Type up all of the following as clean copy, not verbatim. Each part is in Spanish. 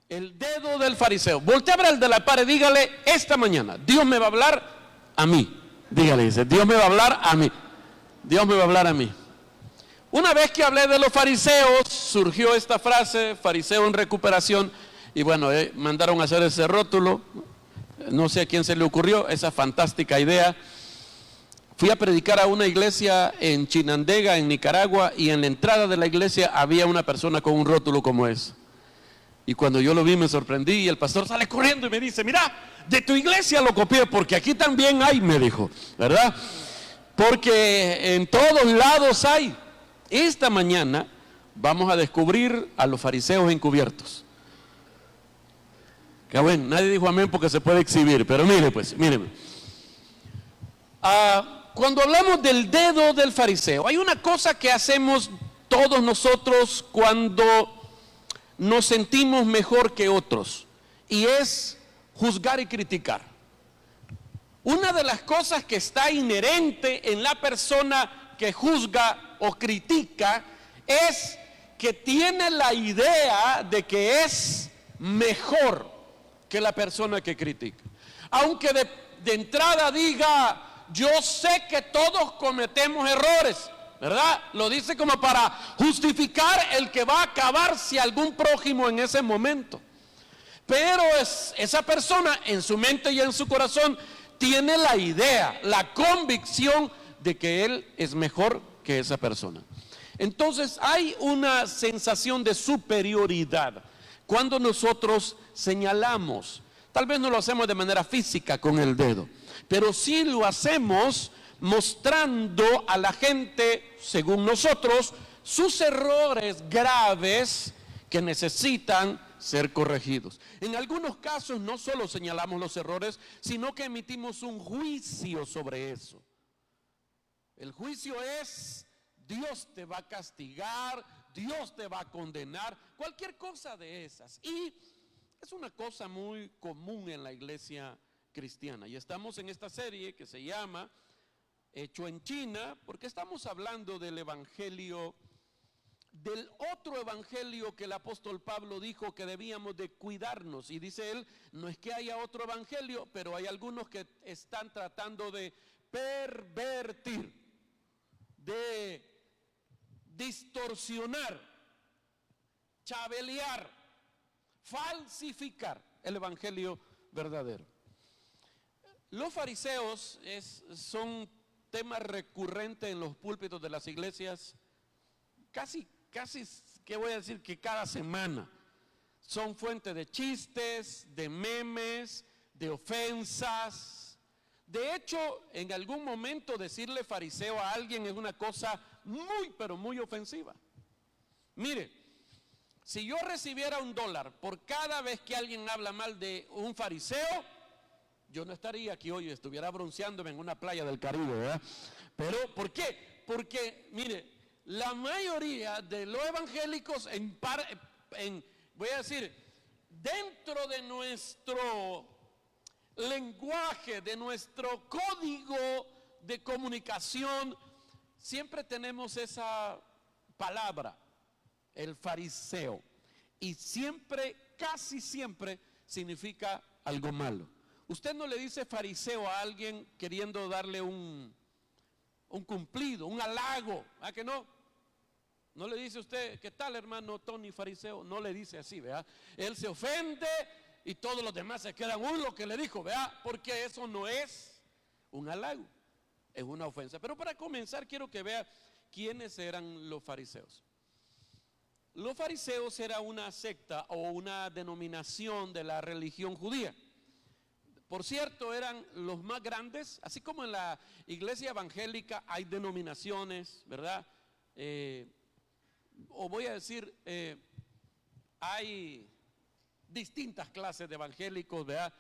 El dedo del fariseo. Voltea a ver al de la pared, dígale esta mañana: Dios me va a hablar a mí. Dígale, dice: Dios me va a hablar a mí. Dios me va a hablar a mí. Una vez que hablé de los fariseos, surgió esta frase, fariseo en recuperación. Y bueno, mandaron a hacer ese rótulo. No sé a quién se le ocurrió esa fantástica idea. Fui a predicar a una iglesia en Chinandega, en Nicaragua, y en la entrada de la iglesia había una persona con un rótulo como ese. Y cuando yo lo vi me sorprendí, y el pastor sale corriendo y me dice: mira, de tu iglesia lo copié, porque aquí también hay, me dijo, ¿verdad? Porque en todos lados hay. Esta mañana vamos a descubrir a los fariseos encubiertos. Que bueno, nadie dijo amén porque se puede exhibir, pero mire pues, míreme. Cuando hablamos del dedo del fariseo, hay una cosa que hacemos todos nosotros cuando nos sentimos mejor que otros, y es juzgar y criticar. Una de las cosas que está inherente en la persona que juzga o critica es que tiene la idea de que es mejor que la persona que critica. Aunque de entrada diga: yo sé que todos cometemos errores, ¿verdad? Lo dice como para justificar el que va a acabarse algún prójimo en ese momento. Pero esa persona en su mente y en su corazón tiene la idea, la convicción de que él es mejor que esa persona. Entonces hay una sensación de superioridad cuando nosotros señalamos. Tal vez no lo hacemos de manera física con el dedo, pero sí lo hacemos mostrando a la gente, según nosotros, sus errores graves que necesitan ser corregidos. En algunos casos no solo señalamos los errores, sino que emitimos un juicio sobre eso. El juicio es: Dios te va a castigar, Dios te va a condenar, cualquier cosa de esas. Y es una cosa muy común en la iglesia cristiana. Y estamos en esta serie que se llama Hecho en China, porque estamos hablando del evangelio, del otro evangelio que el apóstol Pablo dijo que debíamos de cuidarnos. Y dice él: no es que haya otro evangelio, pero hay algunos que están tratando de pervertir, de distorsionar, chabelear, falsificar el evangelio verdadero. Los fariseos son tema recurrente en los púlpitos de las iglesias, casi, ¿qué voy a decir? Que cada semana. Son fuente de chistes, de memes, de ofensas. De hecho, en algún momento decirle fariseo a alguien es una cosa muy, pero muy ofensiva. Mire, si yo recibiera $1 por cada vez que alguien habla mal de un fariseo, yo no estaría aquí hoy, estuviera bronceándome en una playa del Caribe, ¿verdad? Pero, ¿por qué? Porque, mire, la mayoría de los evangélicos, voy a decir, dentro de nuestro lenguaje, de nuestro código de comunicación, siempre tenemos esa palabra, el fariseo, y siempre, casi siempre, significa algo malo. Usted no le dice fariseo a alguien queriendo darle un cumplido, un halago, ¿a que no? No le dice usted: ¿qué tal, hermano Tony fariseo? No le dice así, ¿verdad? Él se ofende y todos los demás se quedan: uy, lo que le dijo, ¿verdad? Porque eso no es un halago, es una ofensa. Pero para comenzar quiero que vea quiénes eran los fariseos. Los fariseos era una secta o una denominación de la religión judía. Por cierto, eran los más grandes, así como en la iglesia evangélica hay denominaciones, ¿verdad? O voy a decir, hay distintas clases de evangélicos, ¿verdad?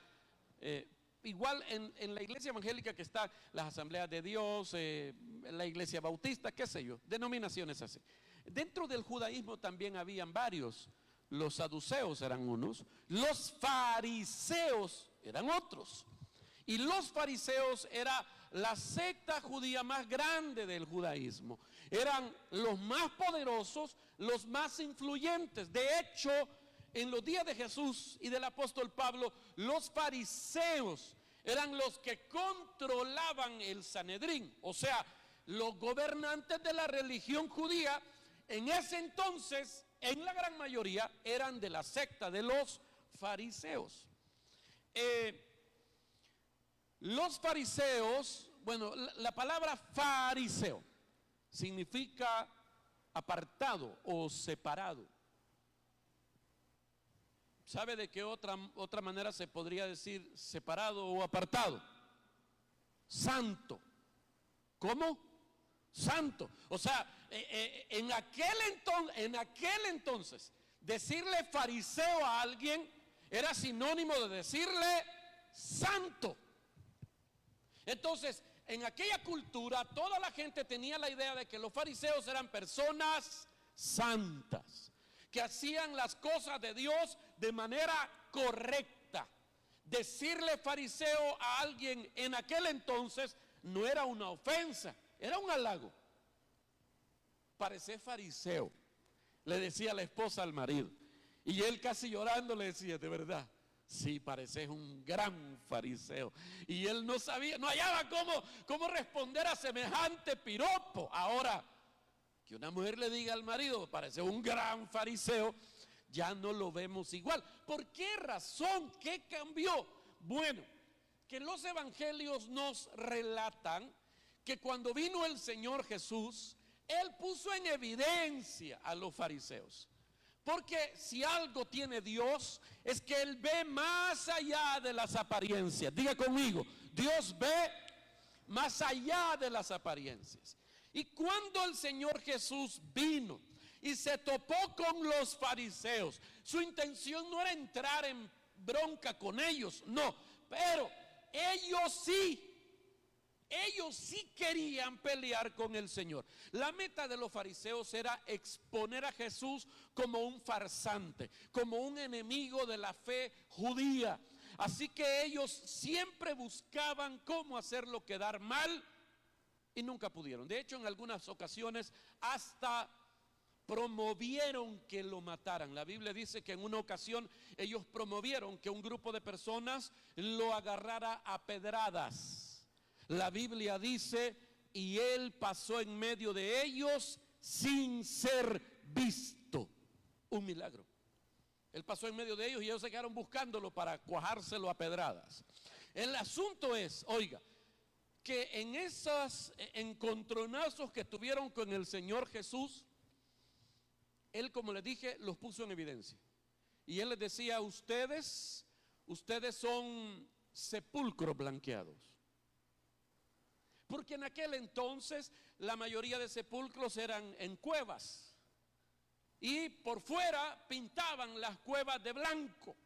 Igual en la iglesia evangélica que están las asambleas de Dios, la iglesia bautista, qué sé yo, denominaciones así. Dentro del judaísmo también habían varios. Los saduceos eran unos, los fariseos eran otros. Y los fariseos era la secta judía más grande del judaísmo. Eran los más poderosos, los más influyentes. De hecho, en los días de Jesús y del apóstol Pablo, los fariseos eran los que controlaban el Sanedrín, o sea, los gobernantes de la religión judía. En ese entonces, en la gran mayoría, eran de la secta de los fariseos. Los fariseos, bueno, la palabra fariseo significa apartado o separado. ¿Sabe de qué otra manera se podría decir separado o apartado? Santo. ¿Cómo? Santo. O sea, en aquel entonces, decirle fariseo a alguien era sinónimo de decirle santo. Entonces, en aquella cultura, toda la gente tenía la idea de que los fariseos eran personas santas, que hacían las cosas de Dios de manera correcta. Decirle fariseo a alguien en aquel entonces no era una ofensa, era un halago. Parece fariseo, le decía la esposa al marido. Y él casi llorando le decía, de verdad, sí, pareces un gran fariseo. Y él no sabía, no hallaba cómo responder a semejante piropo. Ahora, que una mujer le diga al marido, parece un gran fariseo, ya no lo vemos igual. ¿Por qué razón? ¿Qué cambió? Bueno, que los evangelios nos relatan que cuando vino el Señor Jesús, Él puso en evidencia a los fariseos. Porque si algo tiene Dios, es que Él ve más allá de las apariencias. Diga conmigo, Dios ve más allá de las apariencias. Y cuando el Señor Jesús vino y se topó con los fariseos, su intención no era entrar en bronca con ellos, no, pero ellos sí querían pelear con el Señor. La meta de los fariseos era exponer a Jesús como un farsante, como un enemigo de la fe judía. Así que ellos siempre buscaban cómo hacerlo quedar mal y nunca pudieron. De hecho, en algunas ocasiones hasta promovieron que lo mataran. La Biblia dice que en una ocasión ellos promovieron que un grupo de personas lo agarrara a pedradas. La Biblia dice, y él pasó en medio de ellos sin ser visto. Un milagro. Él pasó en medio de ellos y ellos se quedaron buscándolo para cuajárselo a pedradas. El asunto es, oiga, que en esos encontronazos que tuvieron con el Señor Jesús, Él, como les dije, los puso en evidencia. Y Él les decía, ustedes son sepulcros blanqueados. Porque en aquel entonces la mayoría de sepulcros eran en cuevas. Y por fuera pintaban las cuevas de blanco.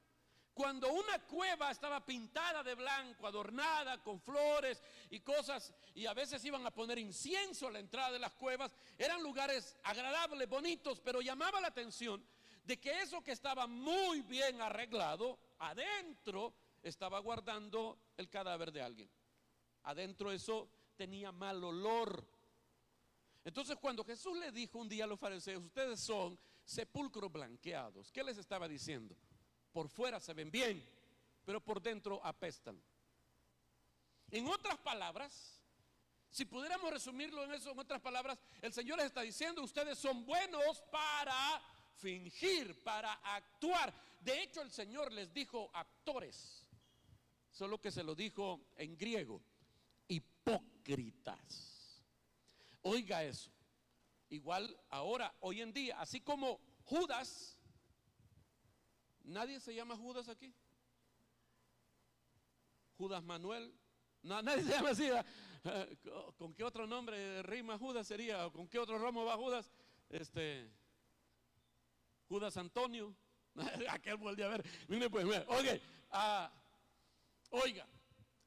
Cuando una cueva estaba pintada de blanco, adornada con flores y cosas, y a veces iban a poner incienso a la entrada de las cuevas, eran lugares agradables, bonitos, pero llamaba la atención de que eso que estaba muy bien arreglado, adentro estaba guardando el cadáver de alguien. Adentro eso tenía mal olor. Entonces, cuando Jesús le dijo un día a los fariseos, ustedes son sepulcros blanqueados, ¿qué les estaba diciendo? Por fuera se ven bien, pero por dentro apestan. En otras palabras, si pudiéramos resumirlo en eso, en otras palabras, el Señor les está diciendo, ustedes son buenos para fingir, para actuar. De hecho, el Señor les dijo actores, solo que se lo dijo en griego, hipócritas. Oiga eso. Igual ahora, hoy en día, así como Judas. ¿Nadie se llama Judas aquí? Judas Manuel. No, nadie se llama así. ¿Con qué otro nombre rima Judas sería? ¿O con qué otro ramo va Judas? Judas Antonio. Aquel volvió a ver. Mire pues, mire. Oiga,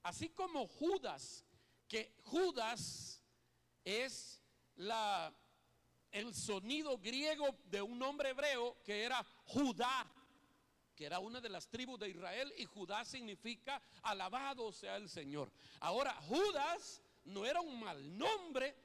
así como Judas, que Judas es el sonido griego de un nombre hebreo que era Judá, que era una de las tribus de Israel, y Judá significa alabado sea el Señor. Ahora, Judas no era un mal nombre,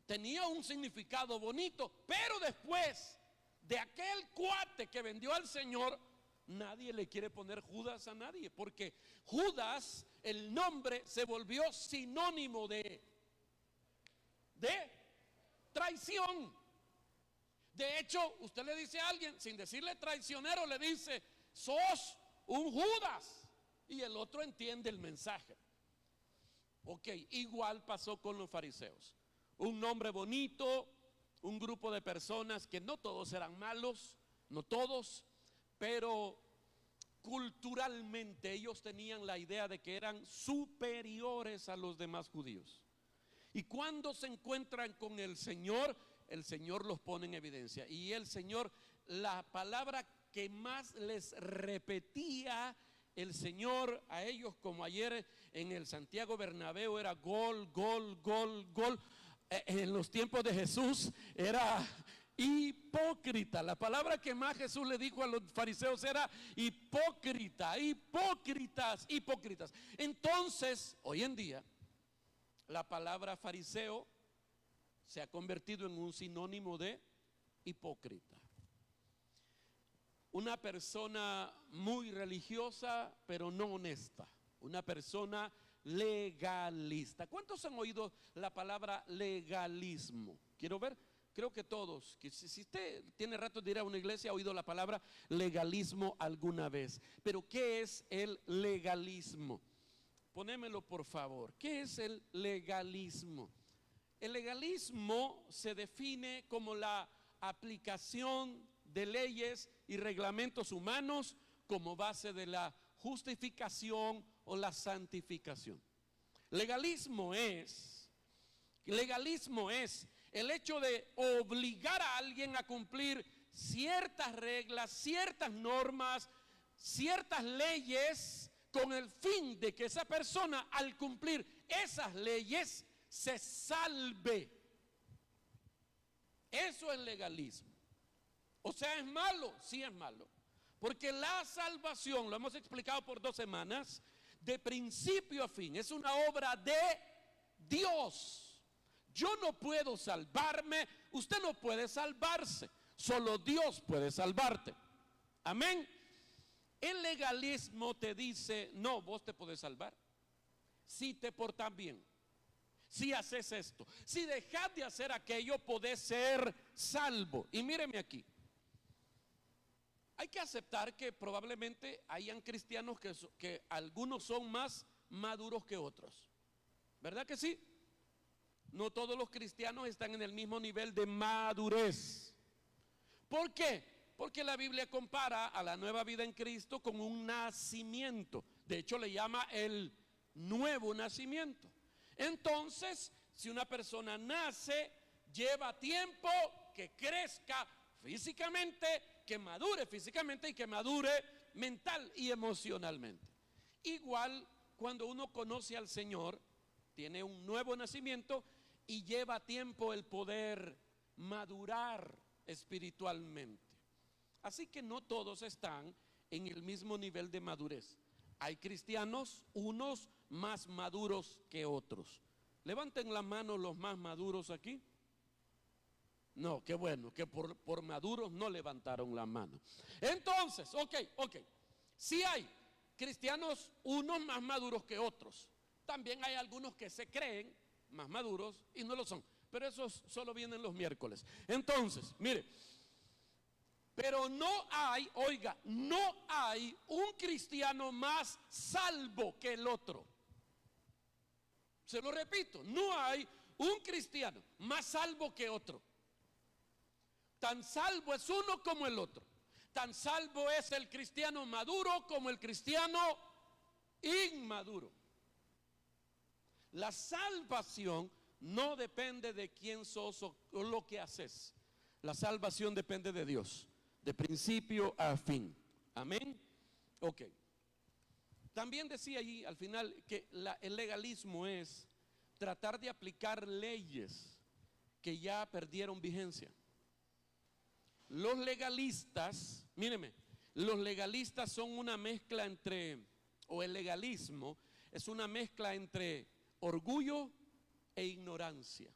tenía un significado bonito, pero después de aquel cuate que vendió al Señor, nadie le quiere poner Judas a nadie, porque Judas, el nombre, se volvió sinónimo de traición. De hecho, usted le dice a alguien, sin decirle traicionero, le dice, sos un Judas, y el otro entiende el mensaje. Ok, igual pasó con los fariseos. Un nombre bonito, un grupo de personas que no todos eran malos, no todos, pero culturalmente ellos tenían la idea de que eran superiores a los demás judíos. Y cuando se encuentran con el Señor los pone en evidencia. Y el Señor, la palabra que más les repetía el Señor a ellos, como ayer en el Santiago Bernabéu, era gol, gol, gol, gol. En los tiempos de Jesús era hipócrita. La palabra que más Jesús le dijo a los fariseos era hipócrita, hipócritas, hipócritas. Entonces, hoy en día, la palabra fariseo se ha convertido en un sinónimo de hipócrita. Una persona muy religiosa, pero no honesta. Una persona legalista. ¿Cuántos han oído la palabra legalismo? Quiero ver, creo que todos. Que si usted tiene rato de ir a una iglesia, ha oído la palabra legalismo alguna vez. Pero ¿qué es el legalismo? Ponémelo por favor. ¿Qué es el legalismo? El legalismo se define como la aplicación de leyes y reglamentos humanos como base de la justificación o la santificación. Legalismo es el hecho de obligar a alguien a cumplir ciertas reglas, ciertas normas, ciertas leyes, con el fin de que esa persona, al cumplir esas leyes, se salve. Eso es legalismo. O sea, ¿es malo? Sí, es malo. Porque la salvación, lo hemos explicado por 2 semanas, de principio a fin, es una obra de Dios. Yo no puedo salvarme, usted no puede salvarse, solo Dios puede salvarte. Amén. El legalismo te dice, no, vos te podés salvar si te portas bien, si haces esto, si dejas de hacer aquello, podés ser salvo. Y míreme aquí, hay que aceptar que probablemente hayan cristianos que algunos son más maduros que otros, ¿verdad que sí? No todos los cristianos están en el mismo nivel de madurez. ¿Por qué? Porque la Biblia compara a la nueva vida en Cristo con un nacimiento. De hecho, le llama el nuevo nacimiento. Entonces, si una persona nace, lleva tiempo que crezca físicamente, que madure físicamente y que madure mental y emocionalmente. Igual, cuando uno conoce al Señor, tiene un nuevo nacimiento y lleva tiempo el poder madurar espiritualmente. Así que no todos están en el mismo nivel de madurez. Hay cristianos, unos más maduros que otros. Levanten la mano los más maduros aquí. No, qué bueno, que por maduros no levantaron la mano. Entonces, ok. Sí hay cristianos, unos más maduros que otros. También hay algunos que se creen más maduros y no lo son. Pero esos solo vienen los miércoles. Entonces, mire. Pero no hay, oiga, no hay un cristiano más salvo que el otro. Se lo repito, no hay un cristiano más salvo que otro. Tan salvo es uno como el otro. Tan salvo es el cristiano maduro como el cristiano inmaduro. La salvación no depende de quién sos o lo que haces. La salvación depende de Dios, de principio a fin. Amén. Ok. También decía allí al final que el legalismo es tratar de aplicar leyes que ya perdieron vigencia. Los legalistas, míreme, los legalistas son una mezcla entre, o el legalismo es una mezcla entre orgullo e ignorancia.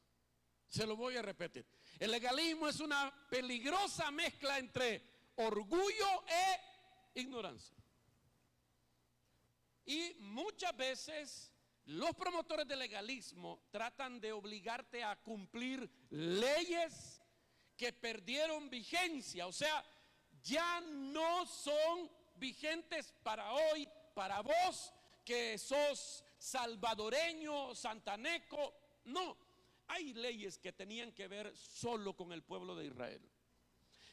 Se lo voy a repetir. El legalismo es una peligrosa mezcla entre orgullo e ignorancia. Y muchas veces los promotores del legalismo tratan de obligarte a cumplir leyes que perdieron vigencia, o sea, ya no son vigentes para hoy, para vos que sos salvadoreño, santaneco. No, hay leyes que tenían que ver solo con el pueblo de Israel.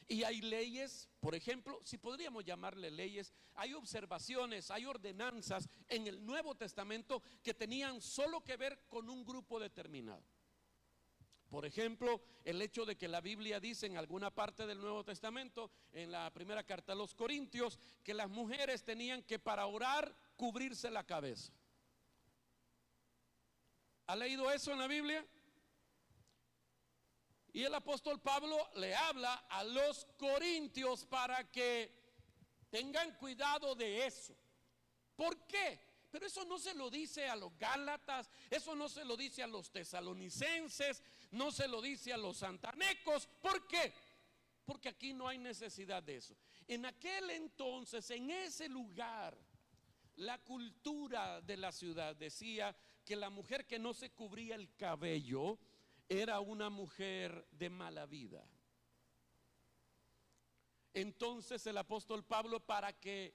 Y hay leyes, por ejemplo, si podríamos llamarle leyes, hay observaciones, hay ordenanzas en el Nuevo Testamento que tenían solo que ver con un grupo determinado. Por ejemplo, el hecho de que la Biblia dice en alguna parte del Nuevo Testamento, en la primera carta a los Corintios, que las mujeres tenían que para orar cubrirse la cabeza. ¿Ha leído eso en la Biblia? Y el apóstol Pablo le habla a los corintios para que tengan cuidado de eso. ¿Por qué? Pero eso no se lo dice a los gálatas, eso no se lo dice a los tesalonicenses, no se lo dice a los santanecos. ¿Por qué? Porque aquí no hay necesidad de eso. En aquel entonces, en ese lugar, la cultura de la ciudad decía que la mujer que no se cubría el cabello era una mujer de mala vida. Entonces el apóstol Pablo, para que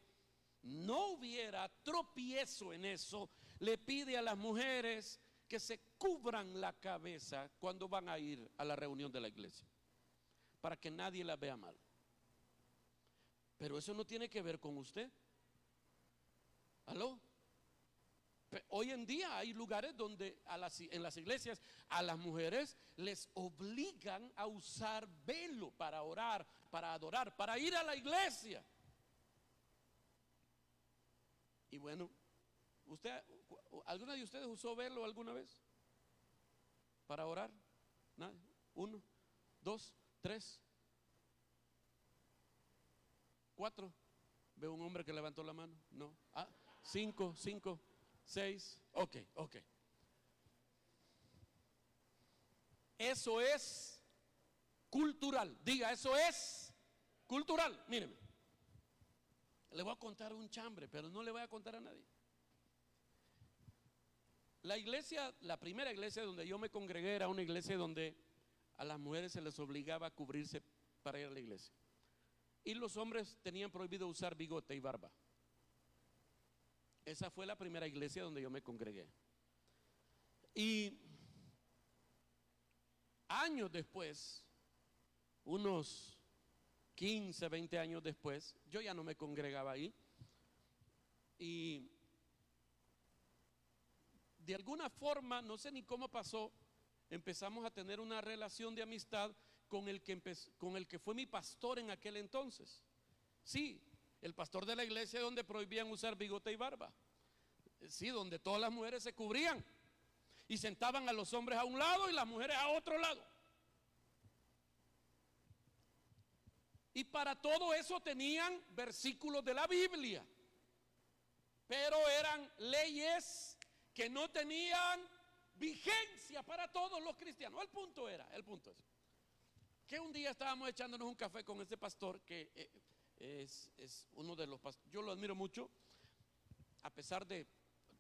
no hubiera tropiezo en eso, le pide a las mujeres que se cubran la cabeza cuando van a ir a la reunión de la iglesia, para que nadie la vea mal. Pero eso no tiene que ver con usted. ¿Aló? Hoy en día hay lugares donde en las iglesias a las mujeres les obligan a usar velo para orar, para adorar, para ir a la iglesia. Y bueno, ¿alguna de ustedes usó velo alguna vez para orar? ¿Nadie? 1, 2, 3, 4. Veo un hombre que levantó la mano. No. 5, 6. Ok. Eso es cultural. Diga, eso es cultural. Míreme, le voy a contar un chambre, pero no le voy a contar a nadie. La iglesia, la primera iglesia donde yo me congregué era una iglesia donde a las mujeres se les obligaba a cubrirse para ir a la iglesia. Y los hombres tenían prohibido usar bigote y barba. Esa fue la primera iglesia donde yo me congregué. Y años después, unos 15, 20 años después, yo ya no me congregaba ahí. Y de alguna forma, no sé ni cómo pasó, empezamos a tener una relación de amistad con el que fue mi pastor en aquel entonces. Sí, el pastor de la iglesia donde prohibían usar bigote y barba. Sí, donde todas las mujeres se cubrían y sentaban a los hombres a un lado y las mujeres a otro lado. Y para todo eso tenían versículos de la Biblia, pero eran leyes que no tenían vigencia para todos los cristianos. El punto es que un día estábamos echándonos un café con este pastor que es uno de los pastores, yo lo admiro mucho, a pesar de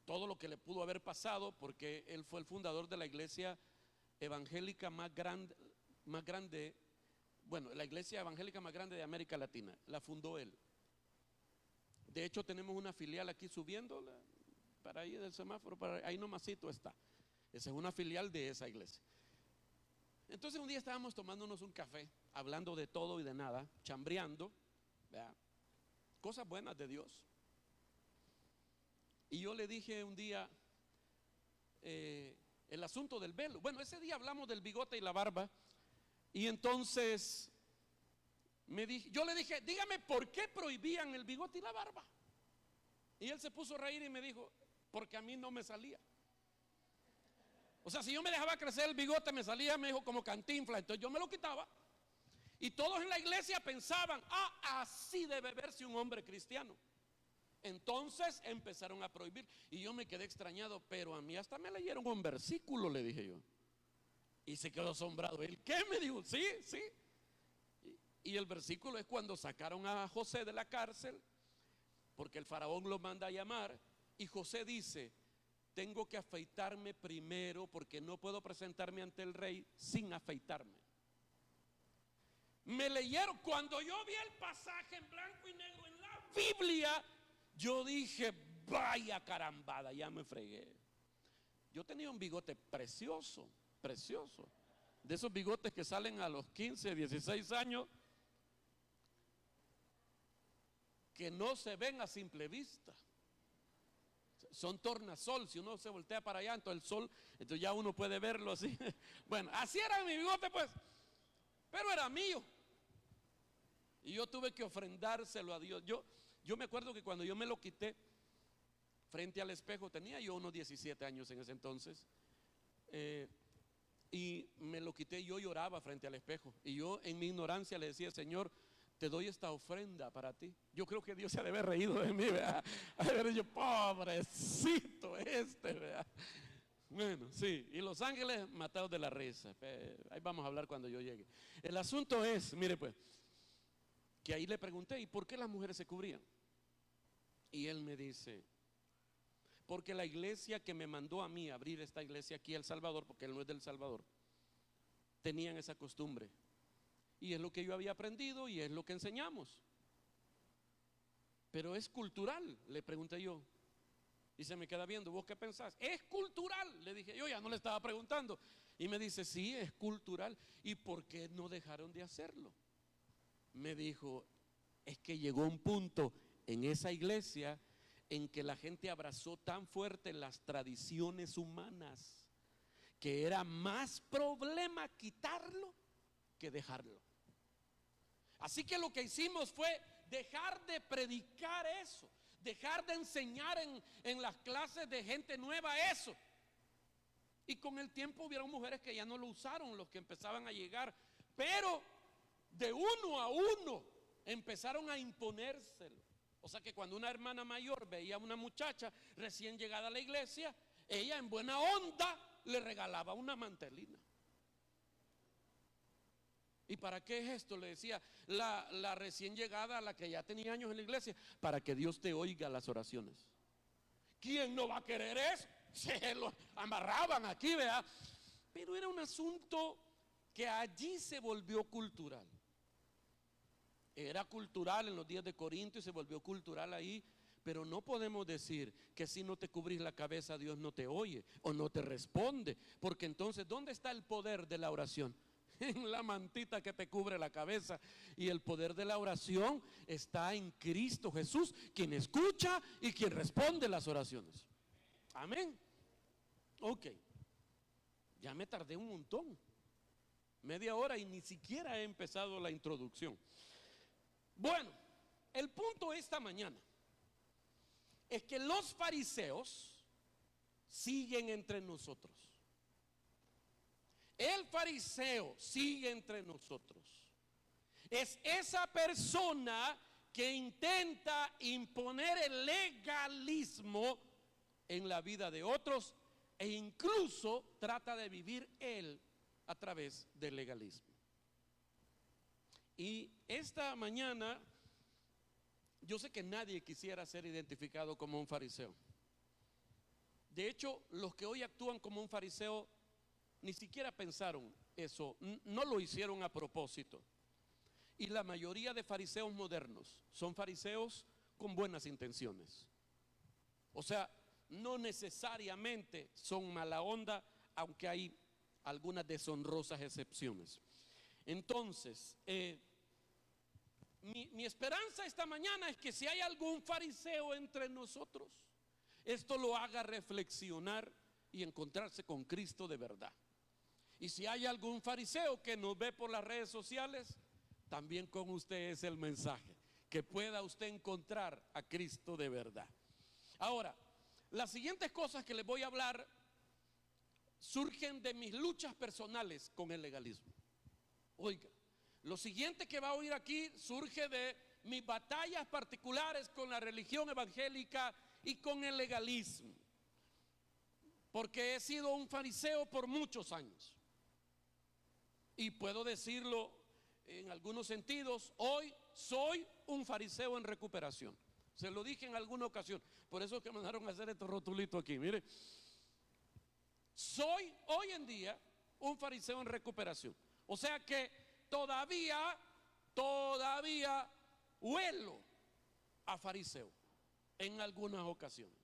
todo lo que le pudo haber pasado, porque él fue el fundador de la iglesia evangélica más grande, bueno, la iglesia evangélica más grande de América Latina, la fundó él. De hecho, tenemos una filial aquí subiendo para ahí del semáforo, para ahí nomasito está. Esa es una filial de esa iglesia. Entonces un día estábamos tomándonos un café, hablando de todo y de nada, chambreando, ¿verdad? Cosas buenas de Dios. Y yo le dije un día el asunto del velo. Bueno, ese día hablamos del bigote y la barba. Y entonces yo le dije, dígame por qué prohibían el bigote y la barba. Y él se puso a reír y me dijo, porque a mí no me salía. O sea, si yo me dejaba crecer el bigote me salía, me dijo, como Cantinflas. Entonces yo me lo quitaba. Y todos en la iglesia pensaban, así debe verse un hombre cristiano. Entonces empezaron a prohibir. Y yo me quedé extrañado, pero a mí hasta me leyeron un versículo, le dije yo. Y se quedó asombrado. ¿El qué? Me dijo, sí, sí. Y el versículo es cuando sacaron a José de la cárcel, porque el faraón lo manda a llamar, y José dice: tengo que afeitarme primero porque no puedo presentarme ante el rey sin afeitarme. Me leyeron, cuando yo vi el pasaje en blanco y negro en la Biblia, yo dije: vaya carambada, ya me fregué. Yo tenía un bigote precioso, precioso, de esos bigotes que salen a los 15, 16 años, que no se ven a simple vista. Son tornasol, si uno se voltea para allá, entonces el sol, entonces ya uno puede verlo así. Bueno, así era mi bigote pues, pero era mío. Y yo tuve que ofrendárselo a Dios. Yo me acuerdo que cuando yo me lo quité frente al espejo, tenía yo unos 17 años en ese entonces, y me lo quité, yo lloraba frente al espejo. Y yo en mi ignorancia le decía: Señor, te doy esta ofrenda para ti. Yo creo que Dios se ha de haber reído de mí, ¿verdad? A ver, yo, pobrecito ¿verdad? Bueno, sí, y los ángeles matados de la risa. Ahí vamos a hablar cuando yo llegue. El asunto es, mire pues, que ahí le pregunté: ¿y por qué las mujeres se cubrían? Y él me dice: porque la iglesia que me mandó a mí a abrir esta iglesia aquí en El Salvador, porque él no es del Salvador, tenían esa costumbre. Y es lo que yo había aprendido y es lo que enseñamos. Pero es cultural, le pregunté yo. Y se me queda viendo: ¿vos qué pensás? Es cultural, le dije. Yo ya no le estaba preguntando. Y me dice: sí, es cultural. ¿Y por qué no dejaron de hacerlo? Me dijo: es que llegó un punto en esa iglesia en que la gente abrazó tan fuerte las tradiciones humanas que era más problema quitarlo que dejarlo. Así que lo que hicimos fue dejar de predicar eso, dejar de enseñar en las clases de gente nueva eso. Y con el tiempo hubieron mujeres que ya no lo usaron, los que empezaban a llegar, pero de uno a uno empezaron a imponérselo. O sea que cuando una hermana mayor veía a una muchacha recién llegada a la iglesia, ella en buena onda le regalaba una mantelina. ¿Y para qué es esto? Le decía la recién llegada, a la que ya tenía años en la iglesia: para que Dios te oiga las oraciones. ¿Quién no va a querer eso? Se lo amarraban aquí, ¿verdad? Pero era un asunto que allí se volvió cultural. Era cultural en los días de Corinto y se volvió cultural ahí. Pero no podemos decir que si no te cubrís la cabeza Dios no te oye o no te responde, porque entonces ¿dónde está el poder de la oración? En la mantita que te cubre la cabeza. Y el poder de la oración está en Cristo Jesús, quien escucha y quien responde las oraciones. Amén. Ok, ya me tardé un montón, media hora, y ni siquiera he empezado la introducción. Bueno, el punto esta mañana es que los fariseos siguen entre nosotros. El fariseo sigue entre nosotros. Es esa persona que intenta imponer el legalismo en la vida de otros e incluso trata de vivir él a través del legalismo. Y esta mañana yo sé que nadie quisiera ser identificado como un fariseo. De hecho, los que hoy actúan como un fariseo ni siquiera pensaron eso, no lo hicieron a propósito. Y la mayoría de fariseos modernos son fariseos con buenas intenciones. O sea, no necesariamente son mala onda, aunque hay algunas deshonrosas excepciones. Entonces, mi esperanza esta mañana es que si hay algún fariseo entre nosotros, esto lo haga reflexionar y encontrarse con Cristo de verdad. Y si hay algún fariseo que nos ve por las redes sociales, también con usted es el mensaje, que pueda usted encontrar a Cristo de verdad. Ahora, las siguientes cosas que les voy a hablar surgen de mis luchas personales con el legalismo. Oiga, lo siguiente que va a oír aquí surge de mis batallas particulares con la religión evangélica y con el legalismo, porque he sido un fariseo por muchos años. y puedo decirlo en algunos sentidos, hoy soy un fariseo en recuperación. Se lo dije en alguna ocasión, por eso es que mandaron a hacer estos rotulitos aquí. Mire, soy hoy en día un fariseo en recuperación. O sea que todavía huelo a fariseo en algunas ocasiones.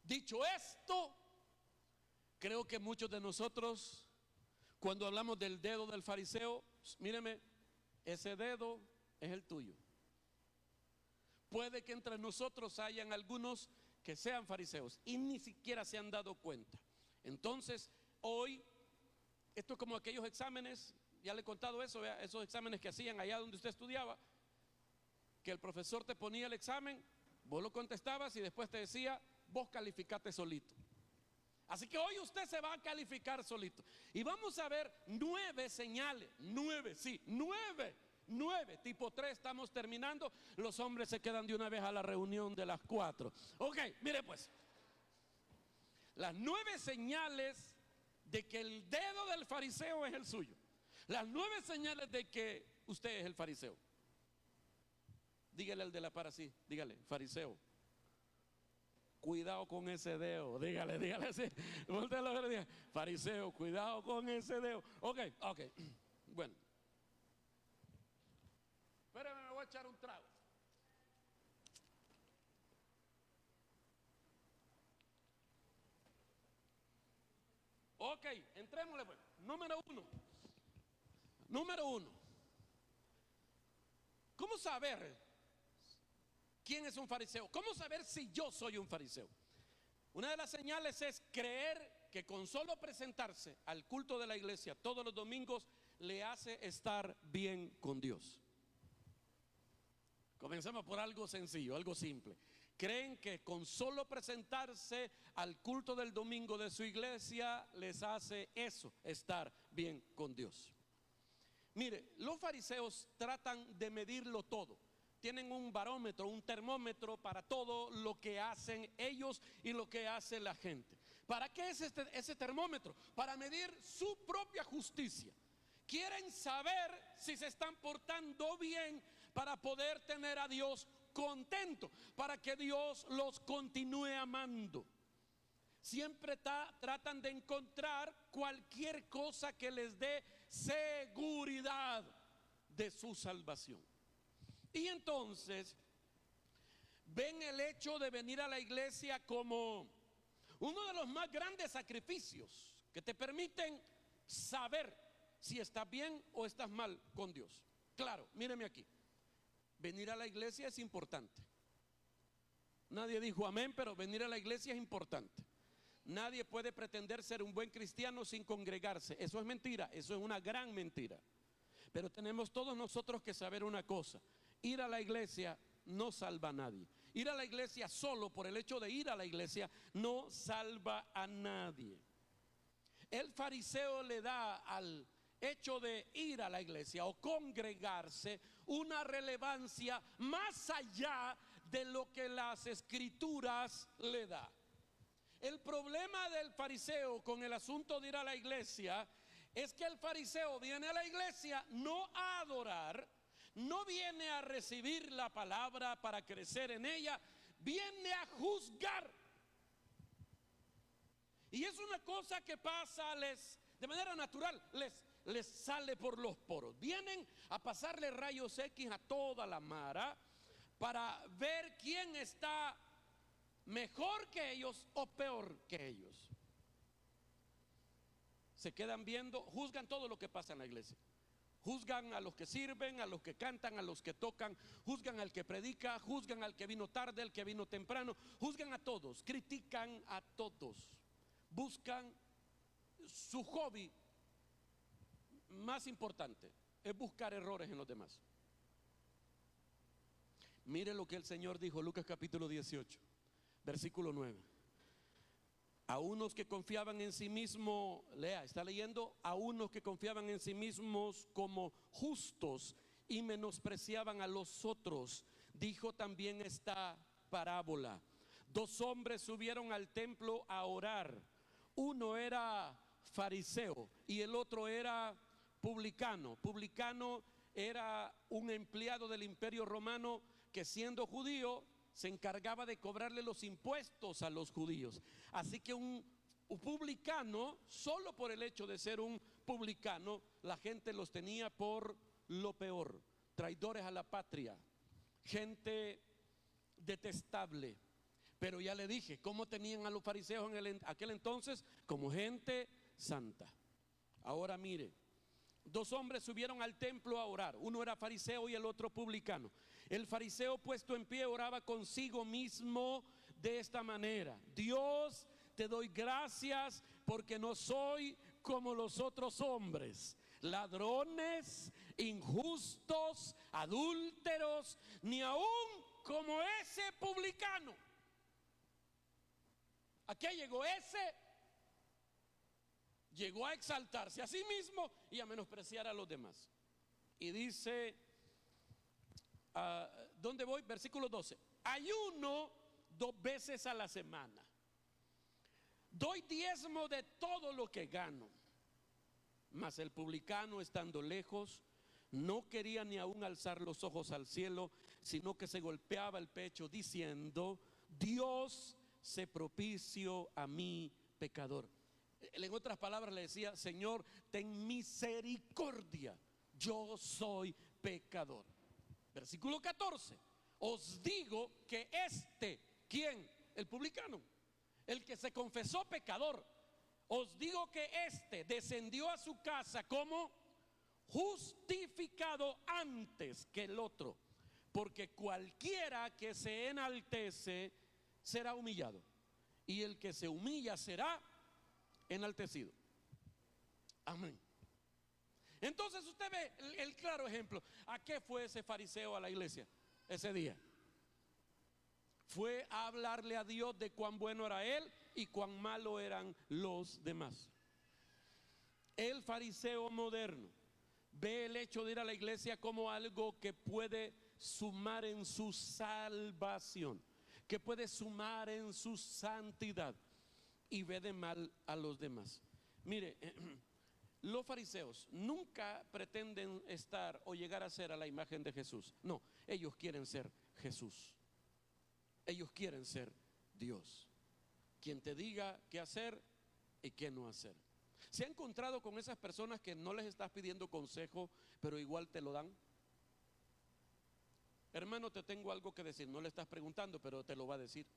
Dicho esto, creo que muchos de nosotros, cuando hablamos del dedo del fariseo, míreme, ese dedo es el tuyo. Puede que entre nosotros hayan algunos que sean fariseos y ni siquiera se han dado cuenta. Entonces, hoy, esto es como aquellos exámenes, ya le he contado eso, ¿vea? Esos exámenes que hacían allá donde usted estudiaba, que el profesor te ponía el examen, vos lo contestabas y después te decía, vos calificate solito. Así que hoy usted se va a calificar solito. Y vamos a ver 9 señales. 9, sí, 9. Tipo 3 estamos terminando. Los hombres se quedan de una vez a la reunión de las 4. Ok, mire pues. Las 9 señales de que el dedo del fariseo es el suyo. Las 9 señales de que usted es el fariseo. Dígale al de la par así, dígale, fariseo, cuidado con ese dedo. Dígale así. Voltéalo a ver y diga, fariseo, cuidado con ese dedo. Ok. Bueno. Espérame, me voy a echar un trago. Ok, entrémosle pues. Número uno. ¿Cómo saber quién es un fariseo? ¿Cómo saber si yo soy un fariseo? Una de las señales es creer que con solo presentarse al culto de la iglesia todos los domingos le hace estar bien con Dios. Comencemos por algo sencillo, algo simple. Creen que con solo presentarse al culto del domingo de su iglesia les hace eso, estar bien con Dios. Mire, los fariseos tratan de medirlo todo. Tienen un barómetro, un termómetro para todo lo que hacen ellos y lo que hace la gente. ¿Para qué es ese termómetro? Para medir su propia justicia. Quieren saber si se están portando bien para poder tener a Dios contento, para que Dios los continúe amando. Siempre tratan de encontrar cualquier cosa que les dé seguridad de su salvación. Y entonces ven el hecho de venir a la iglesia como uno de los más grandes sacrificios que te permiten saber si estás bien o estás mal con Dios. Claro, míreme aquí. Venir a la iglesia es importante. Nadie dijo amén, pero venir a la iglesia es importante. Nadie puede pretender ser un buen cristiano sin congregarse. Eso es mentira, eso es una gran mentira. Pero tenemos todos nosotros que saber una cosa: ir a la iglesia no salva a nadie. Ir a la iglesia solo por el hecho de ir a la iglesia no salva a nadie. El fariseo le da al hecho de ir a la iglesia o congregarse una relevancia más allá de lo que las escrituras le da. El problema del fariseo con el asunto de ir a la iglesia es que el fariseo viene a la iglesia no a adorar, no viene a recibir la palabra para crecer en ella, viene a juzgar. Y es una cosa que pasa de manera natural, les sale por los poros. Vienen a pasarle rayos X a toda la mara para ver quién está mejor que ellos o peor que ellos. Se quedan viendo, juzgan todo lo que pasa en la iglesia. Juzgan a los que sirven, a los que cantan, a los que tocan, juzgan al que predica, juzgan al que vino tarde, al que vino temprano, juzgan a todos, critican a todos. Buscan su hobby más importante, es buscar errores en los demás. Mire lo que el Señor dijo, Lucas capítulo 18, versículo 9. A unos que confiaban en sí mismos, está leyendo, a unos que confiaban en sí mismos como justos y menospreciaban a los otros, dijo también esta parábola. 2 hombres subieron al templo a orar. Uno era fariseo y el otro era publicano. Publicano era un empleado del Imperio Romano que, siendo judío, se encargaba de cobrarle los impuestos a los judíos. Así que un publicano, solo por el hecho de ser un publicano, la gente los tenía por lo peor: traidores a la patria, gente detestable. Pero ya le dije, ¿cómo tenían a los fariseos en aquel entonces? Como gente santa. Ahora mire, dos hombres subieron al templo a orar. Uno era fariseo y el otro publicano. El fariseo, puesto en pie, oraba consigo mismo de esta manera: Dios, te doy gracias porque no soy como los otros hombres, ladrones, injustos, adúlteros, ni aún como ese publicano. ¿A qué llegó ese? Llegó a exaltarse a sí mismo y a menospreciar a los demás. Y dice, ¿dónde voy? Versículo 12: ayuno 2 veces a la semana, doy diezmo de todo lo que gano. Mas el publicano, estando lejos, no quería ni aún alzar los ojos al cielo, sino que se golpeaba el pecho diciendo: Dios, sé propicio a mí, pecador. En otras palabras le decía: Señor, ten misericordia, yo soy pecador. Versículo 14: os digo que ¿quién? El publicano, el que se confesó pecador. Os digo que descendió a su casa como justificado antes que el otro, porque cualquiera que se enaltece será humillado, y el que se humilla será enaltecido. Amén. Entonces usted ve el claro ejemplo. ¿A qué fue ese fariseo a la iglesia ese día? Fue a hablarle a Dios de cuán bueno era él y cuán malo eran los demás. El fariseo moderno ve el hecho de ir a la iglesia como algo que puede sumar en su salvación, que puede sumar en su santidad, y ve de mal a los demás. Mire, los fariseos nunca pretenden estar o llegar a ser a la imagen de Jesús. No, ellos quieren ser Jesús. Ellos quieren ser Dios, quien te diga qué hacer y qué no hacer. ¿Se ha encontrado con esas personas que no les estás pidiendo consejo, pero igual te lo dan? Hermano, te tengo algo que decir. No le estás preguntando, pero te lo va a decir.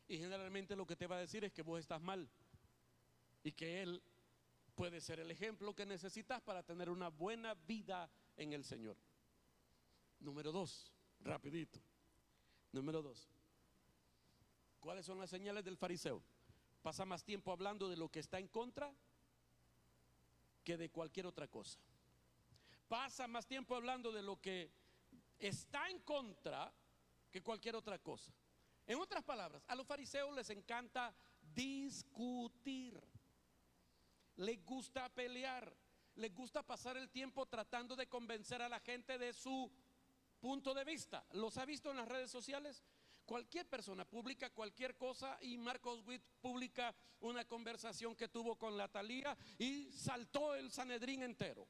Y generalmente lo que te va a decir es que vos estás mal y que él puede ser el ejemplo que necesitas para tener una buena vida en el Señor. Número 2, rapidito. Número 2, ¿cuáles son las señales del fariseo? Pasa más tiempo hablando de lo que está en contra que de cualquier otra cosa. Pasa más tiempo hablando de lo que está en contra que cualquier otra cosa. En otras palabras, a los fariseos les encanta discutir, les gusta pelear, les gusta pasar el tiempo tratando de convencer a la gente de su punto de vista. ¿Los ha visto en las redes sociales? Cualquier persona publica cualquier cosa y Marcos Witt publica una conversación que tuvo con la Thalía y saltó el Sanedrín entero.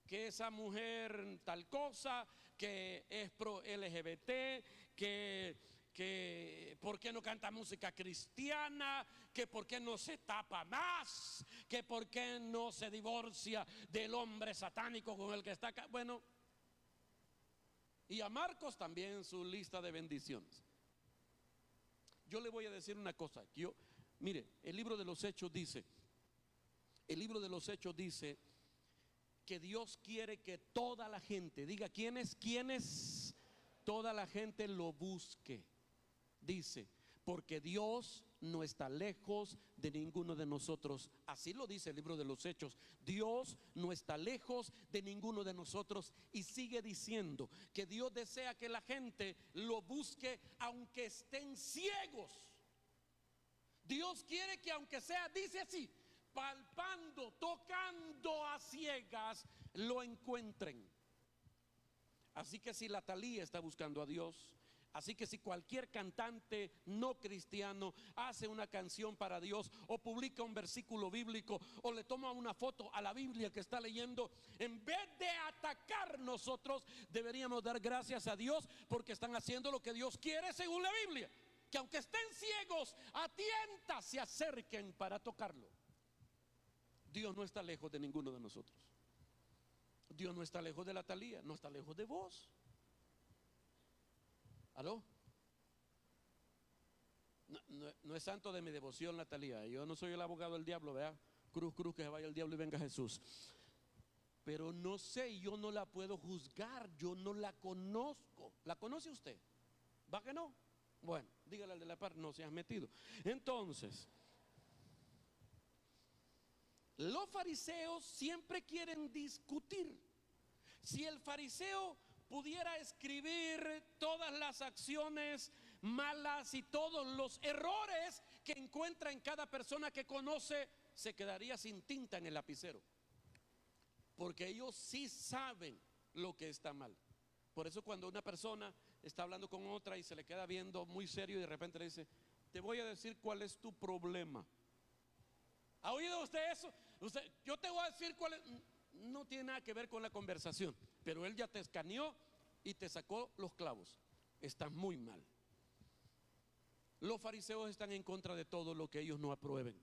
Que esa mujer tal cosa, que es pro LGBT, que por qué no canta música cristiana, que por qué no se tapa más, que por qué no se divorcia del hombre satánico con el que está acá. Bueno, y a Marcos también su lista de bendiciones. Yo le voy a decir una cosa. Mire, el libro de los Hechos dice que Dios quiere que toda la gente, diga ¿quiénes? Toda la gente lo busque. Dice, porque Dios no está lejos de ninguno de nosotros. Así lo dice el libro de los Hechos. Dios no está lejos de ninguno de nosotros. Y sigue diciendo que Dios desea que la gente lo busque aunque estén ciegos. Dios quiere que aunque sea, dice así, palpando, tocando a ciegas, lo encuentren. Así que si la Thalía está buscando a Dios, Así que si cualquier cantante no cristiano hace una canción para Dios, o publica un versículo bíblico, o le toma una foto a la Biblia que está leyendo, en vez de atacar, nosotros deberíamos dar gracias a Dios, porque están haciendo lo que Dios quiere según la Biblia. Que aunque estén ciegos, a tientas se acerquen para tocarlo. Dios no está lejos de ninguno de nosotros. Dios no está lejos de la Talía, no está lejos de vos. ¿Aló? No es santo de mi devoción la Talía. Yo no soy el abogado del diablo, ¿verdad? Cruz, cruz, que se vaya el diablo y venga Jesús. Pero no sé, yo no la puedo juzgar, yo no la conozco. ¿La conoce usted? ¿Va que no? Bueno, dígale al de la par, no se has metido. Entonces, los fariseos siempre quieren discutir. Si el fariseo pudiera escribir todas las acciones malas y todos los errores que encuentra en cada persona que conoce, se quedaría sin tinta en el lapicero, porque ellos sí saben lo que está mal. Por eso cuando una persona está hablando con otra y se le queda viendo muy serio y de repente le dice: te voy a decir cuál es tu problema. ¿Ha oído usted eso? Yo te voy a decir cuál es. No tiene nada que ver con la conversación, pero él ya te escaneó y te sacó los clavos. Estás muy mal. Los fariseos están en contra de todo lo que ellos no aprueben.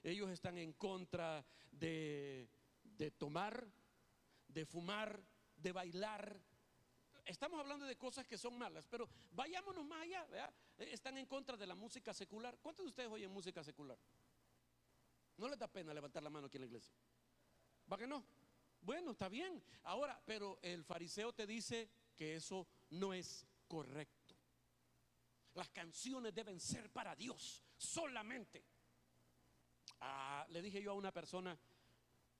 Ellos están en contra de tomar, de fumar, de bailar. Estamos hablando de cosas que son malas, pero vayámonos más allá, ¿verdad? Están en contra de la música secular. ¿Cuántos de ustedes oyen música secular? ¿No les da pena levantar la mano aquí en la iglesia? ¿Va que no? Bueno, está bien. Ahora, pero el fariseo te dice que eso no es correcto. Las canciones deben ser para Dios solamente. Le dije yo a una persona: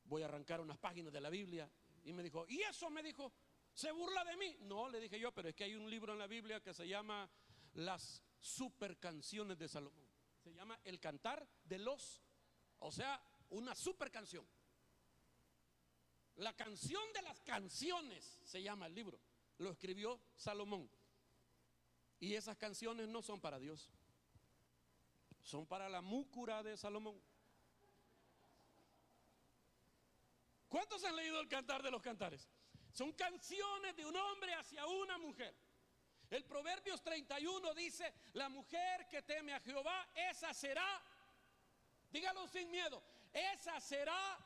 voy a arrancar unas páginas de la Biblia, y me dijo: ¿y eso? Me dijo, ¿se burla de mí? No, le dije yo, pero es que hay un libro en la Biblia que se llama Las super canciones de Salomón. Se llama El Cantar de los, o sea, una super canción. La canción de las canciones se llama el libro. Lo escribió Salomón. Y esas canciones no son para Dios, son para la múcura de Salomón. ¿Cuántos han leído El Cantar de los Cantares? Son canciones de un hombre hacia una mujer. El Proverbios 31 dice: la mujer que teme a Jehová, esa será, dígalo sin miedo, esa será.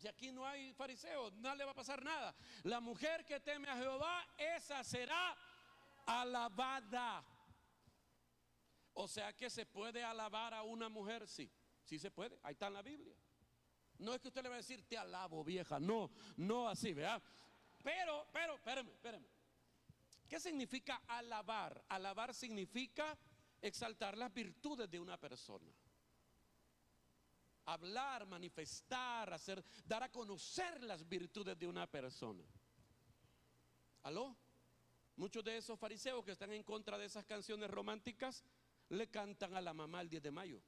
Y aquí no hay fariseos, no le va a pasar nada. La mujer que teme a Jehová, esa será alabada. O sea que se puede alabar a una mujer, sí, sí se puede, ahí está en la Biblia. No es que usted le va a decir: te alabo, vieja, no, no así, ¿verdad? Pero, espérame. ¿Qué significa alabar? Alabar significa exaltar las virtudes de una persona. Hablar, manifestar, hacer, dar a conocer las virtudes de una persona. ¿Aló? Muchos de esos fariseos que están en contra de esas canciones románticas le cantan a la mamá el 10 de mayo.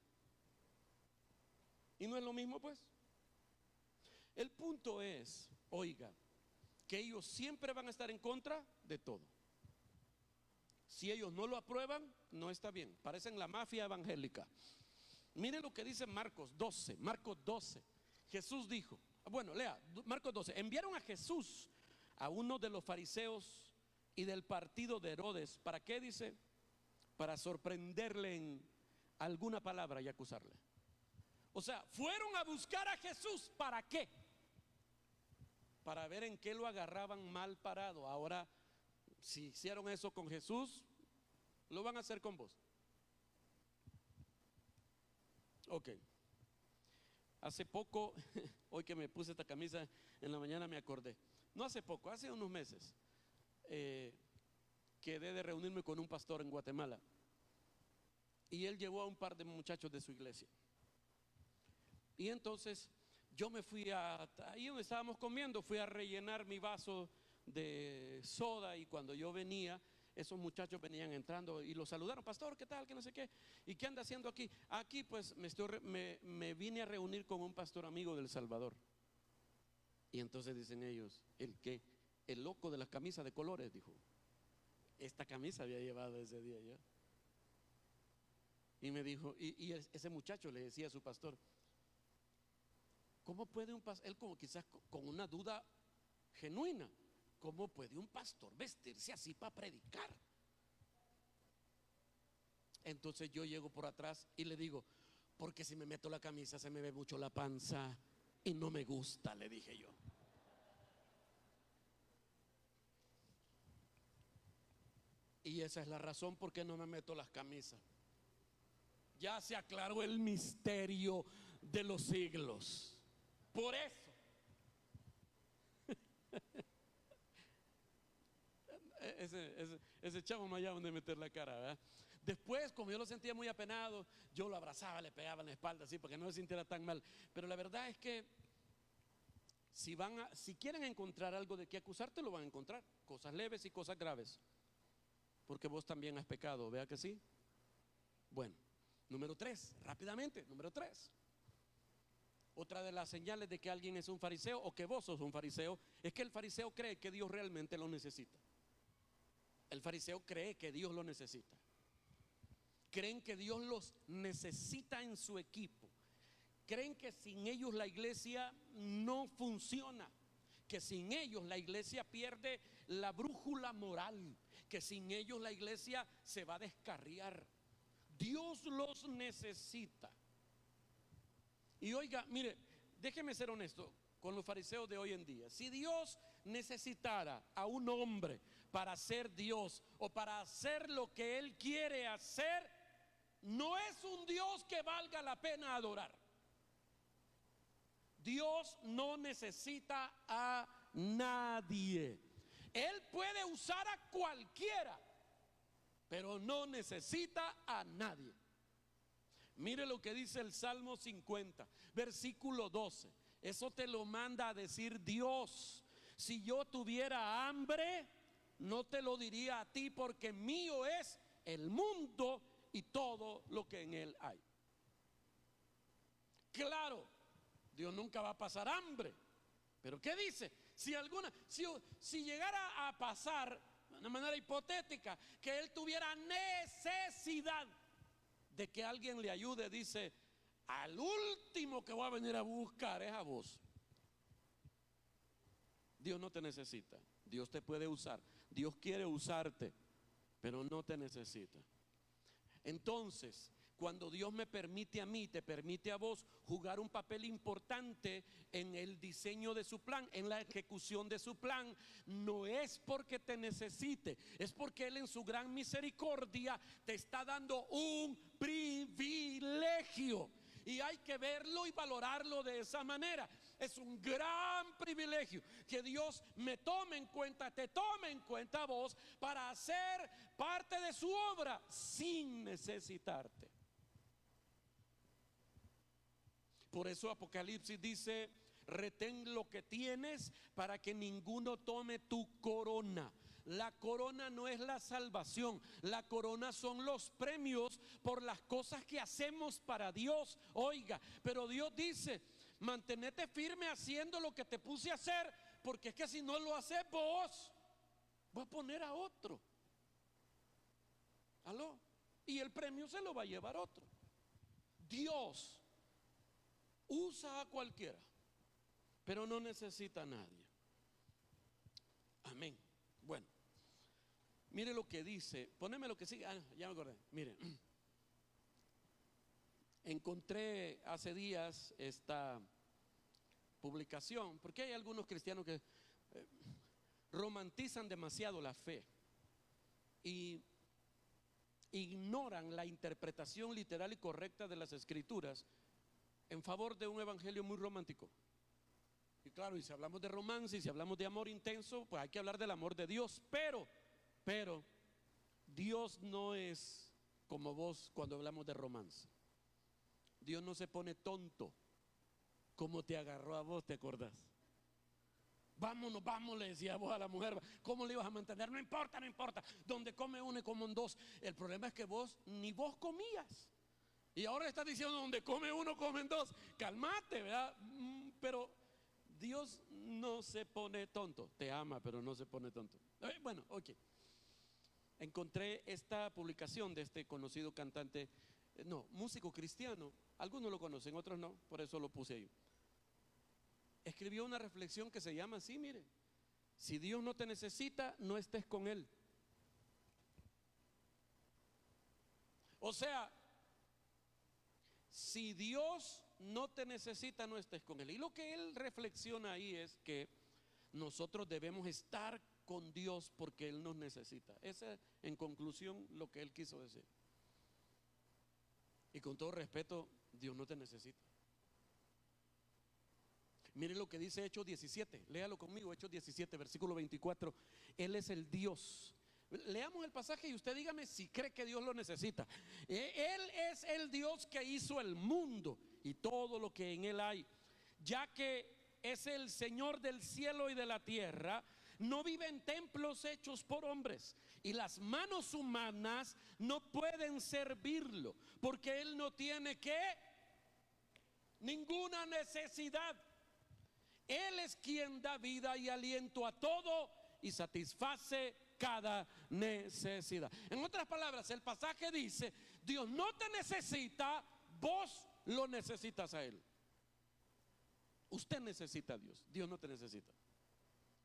¿Y no es lo mismo, pues? El punto es, oiga, que ellos siempre van a estar en contra de todo. Si ellos no lo aprueban, no está bien. Parecen la mafia evangélica. Miren lo que dice Marcos 12. Marcos 12. Jesús dijo, bueno, lea, Marcos 12. Enviaron a Jesús a uno de los fariseos y del partido de Herodes. ¿Para qué? Dice, para sorprenderle en alguna palabra y acusarle. O sea, fueron a buscar a Jesús. ¿Para qué? Para ver en qué lo agarraban mal parado. Ahora, si hicieron eso con Jesús, lo van a hacer con vos. Ok. Hace poco, hoy que me puse esta camisa en la mañana me acordé. No hace poco, hace unos meses, quedé de reunirme con un pastor en Guatemala. Y él llevó a un par de muchachos de su iglesia. Y entonces yo me fui ahí donde estábamos comiendo, fui a rellenar mi vaso de soda. Y cuando yo venía, esos muchachos venían entrando y lo saludaron: pastor, ¿qué tal? Que no sé qué. ¿Y qué anda haciendo aquí? Aquí pues me vine a reunir con un pastor amigo del Salvador. Y entonces dicen ellos: ¿el qué? El loco de las camisas de colores, dijo. Esta camisa había llevado ese día yo. Y me dijo, ese muchacho le decía a su pastor, ¿cómo puede un pastor? Él como quizás con una duda genuina, ¿cómo puede un pastor vestirse así para predicar? Entonces yo llego por atrás y le digo, porque si me meto la camisa se me ve mucho la panza y no me gusta, le dije yo. Y esa es la razón por qué no me meto las camisas. Ya se aclaró el misterio de los siglos. Por eso. Ese chavo no hallaba donde meter la cara, ¿verdad? Después, como yo lo sentía muy apenado, yo lo abrazaba, le pegaba en la espalda así para que no se sintiera tan mal. Pero la verdad es que si quieren encontrar algo de qué acusarte, lo van a encontrar. Cosas leves y cosas graves. Porque vos también has pecado, ¿vea que sí? Bueno, número 3, rápidamente, número 3. Otra de las señales de que alguien es un fariseo o que vos sos un fariseo es que el fariseo cree que Dios realmente lo necesita. El fariseo cree que Dios lo necesita. Creen que Dios los necesita en su equipo. Creen que sin ellos la iglesia no funciona. Que sin ellos la iglesia pierde la brújula moral. Que sin ellos la iglesia se va a descarriar. Dios los necesita. Y oiga, mire, déjeme ser honesto con los fariseos de hoy en día. Si Dios necesitara a un hombre para ser Dios o para hacer lo que Él quiere hacer, no es un Dios que valga la pena adorar. Dios no necesita a nadie. Él puede usar a cualquiera, pero no necesita a nadie. Mire lo que dice el Salmo 50, versículo 12. Eso te lo manda a decir Dios. Si yo tuviera hambre, no te lo diría a ti, porque mío es el mundo y todo lo que en él hay. Claro, Dios nunca va a pasar hambre. Pero ¿qué dice? Si llegara a pasar de una manera hipotética que él tuviera necesidad de que alguien le ayude, dice, al último que voy a venir a buscar es a vos. Dios no te necesita. Dios te puede usar. Dios quiere usarte, pero no te necesita. Entonces, cuando Dios me permite a mí, te permite a vos jugar un papel importante en el diseño de su plan, en la ejecución de su plan, no es porque te necesite, es porque Él en su gran misericordia te está dando un privilegio. Y hay que verlo y valorarlo de esa manera. Es un gran privilegio que Dios me tome en cuenta, te tome en cuenta a vos para hacer parte de su obra sin necesitarte. Por eso Apocalipsis dice: retén lo que tienes para que ninguno tome tu corona. La corona no es la salvación, la corona son los premios por las cosas que hacemos para Dios. Oiga, pero Dios dice: mantenete firme haciendo lo que te puse a hacer, porque es que si no lo haces vos, va a poner a otro. ¿Aló? Y el premio se lo va a llevar otro. Dios usa a cualquiera, pero no necesita a nadie. Amén. Bueno, mire lo que dice. Poneme lo que sigue. Ya me acordé. Mire, encontré hace días esta publicación, porque hay algunos cristianos que romantizan demasiado la fe y ignoran la interpretación literal y correcta de las escrituras en favor de un evangelio muy romántico. Y claro, y si hablamos de romance y si hablamos de amor intenso, pues hay que hablar del amor de Dios. Pero Dios no es como vos cuando hablamos de romance. Dios no se pone tonto como te agarró a vos, ¿te acordás? Vámonos, vamos, le decía vos a la mujer. ¿Cómo le ibas a mantener? No importa, no importa. Donde come uno y come dos. El problema es que ni vos comías. Y ahora estás diciendo donde come uno, comen dos. Calmate, ¿verdad? Pero Dios no se pone tonto, te ama, pero no se pone tonto. Bueno, ok. Encontré esta publicación de este conocido cantante, músico cristiano. Algunos lo conocen, otros no, por eso lo puse ahí. Escribió una reflexión que se llama así, mire: si Dios no te necesita, no estés con Él. O sea, si Dios no te necesita, no estés con Él. Y lo que él reflexiona ahí es que nosotros debemos estar con Dios porque Él nos necesita. Esa es, en conclusión, lo que él quiso decir. Y con todo respeto, Dios no te necesita. Miren lo que dice Hechos 17, léalo conmigo, Hechos 17, versículo 24. Él es el Dios. Leamos el pasaje y usted dígame si cree que Dios lo necesita. Él es el Dios que hizo el mundo y todo lo que en él hay, ya que es el Señor del cielo y de la tierra. No vive en templos hechos por hombres, y las manos humanas no pueden servirlo, porque Él no tiene ninguna necesidad. Él es quien da vida y aliento a todo y satisface cada necesidad. En otras palabras, el pasaje dice: Dios no te necesita, vos lo necesitas a Él. Usted necesita a Dios, Dios no te necesita.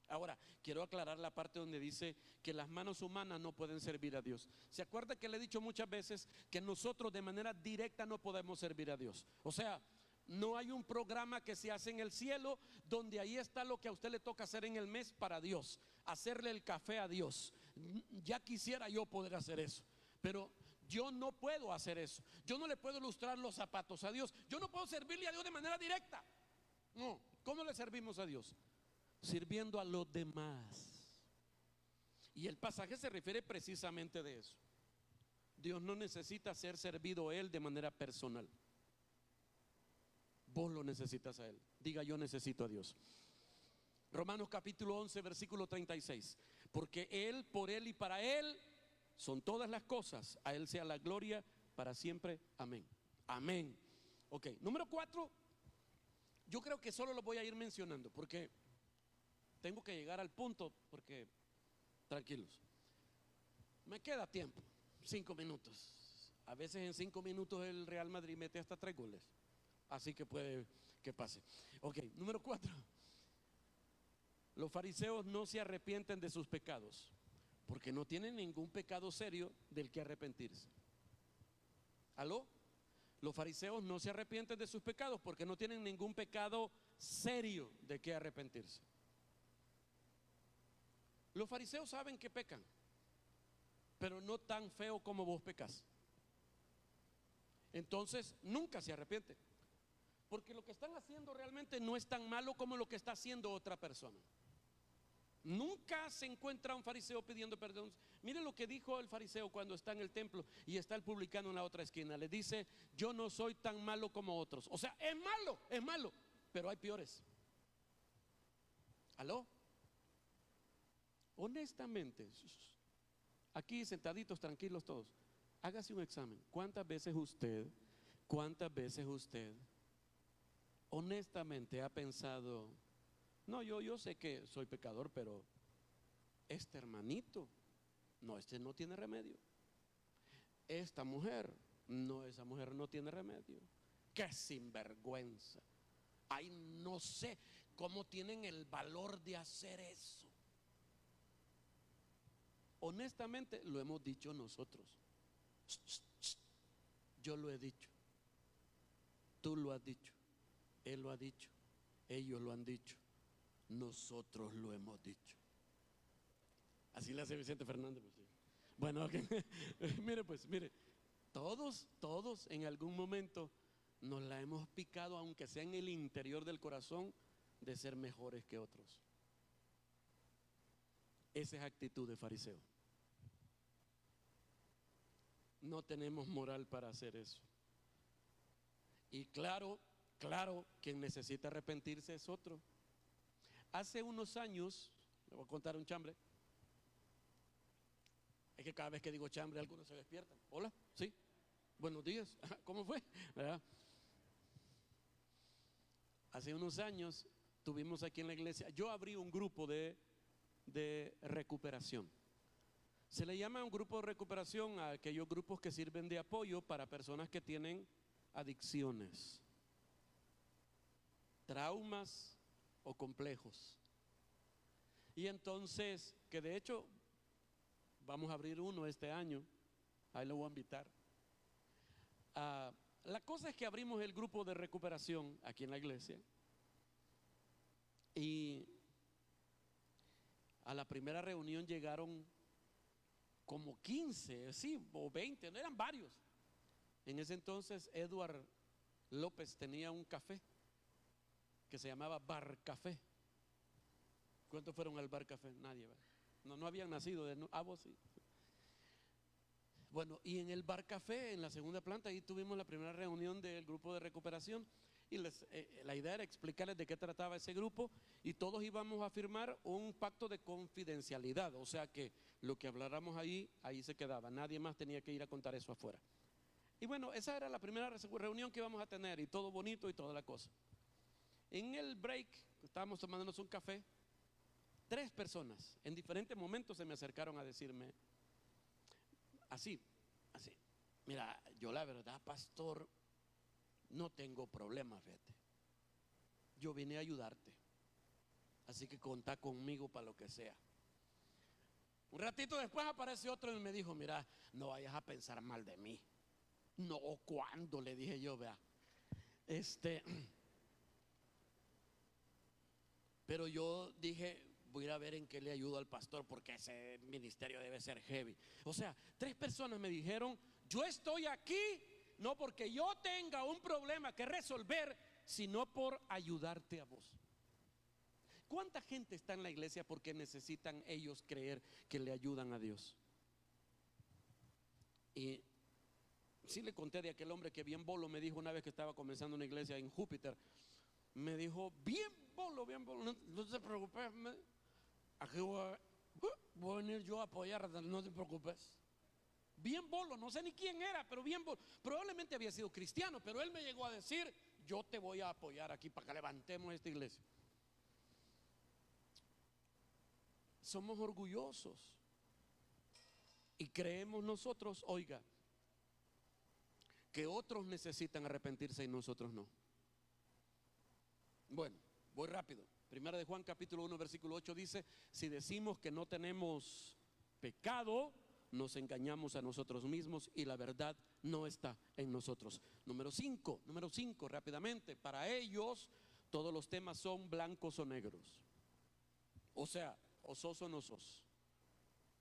Ahora, quiero aclarar la parte donde dice que las manos humanas no pueden servir a Dios. ¿Se acuerda que le he dicho muchas veces que nosotros de manera directa no podemos servir a Dios? O sea, no hay un programa que se hace en el cielo donde ahí está lo que a usted le toca hacer en el mes para Dios, hacerle el café a Dios. Ya quisiera yo poder hacer eso, pero yo no puedo hacer eso. Yo no le puedo lustrar los zapatos a Dios. Yo no puedo servirle a Dios de manera directa. No, ¿cómo le servimos a Dios? Sirviendo a los demás. Y el pasaje se refiere precisamente de eso. Dios no necesita ser servido a Él de manera personal. Vos lo necesitas a Él. Diga: yo necesito a Dios. Romanos capítulo 11, versículo 36. Porque Él, por Él y para Él son todas las cosas. A Él sea la gloria para siempre. Amén. Amén. Ok, número 4. Yo creo que solo lo voy a ir mencionando porque tengo que llegar al punto. Porque, tranquilos, me queda tiempo, 5 minutos. A veces en 5 minutos el Real Madrid mete hasta 3 goles. Así que puede que pase. Ok, número 4. Los fariseos no se arrepienten de sus pecados porque no tienen ningún pecado serio del que arrepentirse. ¿Aló? Los fariseos no se arrepienten de sus pecados porque no tienen ningún pecado serio de que arrepentirse. Los fariseos saben que pecan, pero no tan feo como vos pecas. Entonces nunca se arrepienten, porque lo que están haciendo realmente no es tan malo como lo que está haciendo otra persona. Nunca se encuentra un fariseo pidiendo perdón. Miren lo que dijo el fariseo cuando está en el templo y está el publicano en la otra esquina. Le dice: yo no soy tan malo como otros. O sea, es malo, pero hay peores. ¿Aló? Honestamente, aquí sentaditos, tranquilos todos, hágase un examen. ¿Cuántas veces usted honestamente ha pensado: no, yo sé que soy pecador, pero este hermanito, no, este no tiene remedio. Esta mujer, no, esa mujer no tiene remedio. ¡Qué sinvergüenza! Ay, no sé cómo tienen el valor de hacer eso. Honestamente, lo hemos dicho nosotros. Yo lo he dicho, tú lo has dicho, él lo ha dicho, ellos lo han dicho, nosotros lo hemos dicho. Así le hace Vicente Fernández, pues, sí. Bueno, okay. mire, todos en algún momento nos la hemos picado, aunque sea en el interior del corazón, de ser mejores que otros. Esa es actitud de fariseo. No tenemos moral para hacer eso. Y claro, quien necesita arrepentirse es otro. Hace unos años, le voy a contar un chambre. Es que cada vez que digo chambre, algunos se despiertan. Hola, sí, buenos días, ¿cómo fue? ¿Verdad? Hace unos años tuvimos aquí en la iglesia, yo abrí un grupo de recuperación. Se le llama un grupo de recuperación a aquellos grupos que sirven de apoyo para personas que tienen adicciones, traumas o complejos. Y entonces, que de hecho vamos a abrir uno este año, ahí lo voy a invitar. La cosa es que abrimos el grupo de recuperación aquí en la iglesia y a la primera reunión llegaron como 15, sí, o 20, no eran varios. En ese entonces Edward López tenía un café que se llamaba Bar Café. ¿Cuántos fueron al Bar Café? Nadie, ¿verdad? No habían nacido vos sí. Bueno, y en el Bar Café, en la segunda planta, ahí tuvimos la primera reunión del grupo de recuperación. Y la idea era explicarles de qué trataba ese grupo, y todos íbamos a firmar un pacto de confidencialidad. O sea que lo que habláramos ahí se quedaba. Nadie más tenía que ir a contar eso afuera. Y bueno, esa era la primera reunión que íbamos a tener, y todo bonito y toda la cosa. En el break, estábamos tomándonos un café, 3 personas en diferentes momentos se me acercaron a decirme así: mira, yo la verdad, pastor, no tengo problemas, fíjate, yo vine a ayudarte, así que contá conmigo para lo que sea. Un ratito después aparece otro y me dijo: mira, no vayas a pensar mal de mí. No, ¿cuándo? Le dije yo, vea, pero yo dije, voy a ir a ver en qué le ayudo al pastor, porque ese ministerio debe ser heavy. O sea, 3 personas me dijeron: yo estoy aquí no porque yo tenga un problema que resolver, sino por ayudarte a vos. ¿Cuánta gente está en la iglesia porque necesitan ellos creer que le ayudan a Dios? Y sí le conté de aquel hombre que bien bolo me dijo una vez que estaba comenzando una iglesia en Júpiter. Me dijo: bien bolo, no te preocupes, aquí voy a venir yo a apoyar, no te preocupes. Bien bolo, no sé ni quién era, pero bien bolo. Probablemente había sido cristiano, pero él me llegó a decir: yo te voy a apoyar aquí para que levantemos esta iglesia. Somos orgullosos y creemos nosotros, oiga, que otros necesitan arrepentirse y nosotros no. Bueno, voy rápido. Primera de Juan capítulo 1 versículo 8 dice: si decimos que no tenemos pecado, nos engañamos a nosotros mismos y la verdad no está en nosotros. Número 5, rápidamente. Para ellos todos los temas son blancos o negros. O sea, o sos o no sos.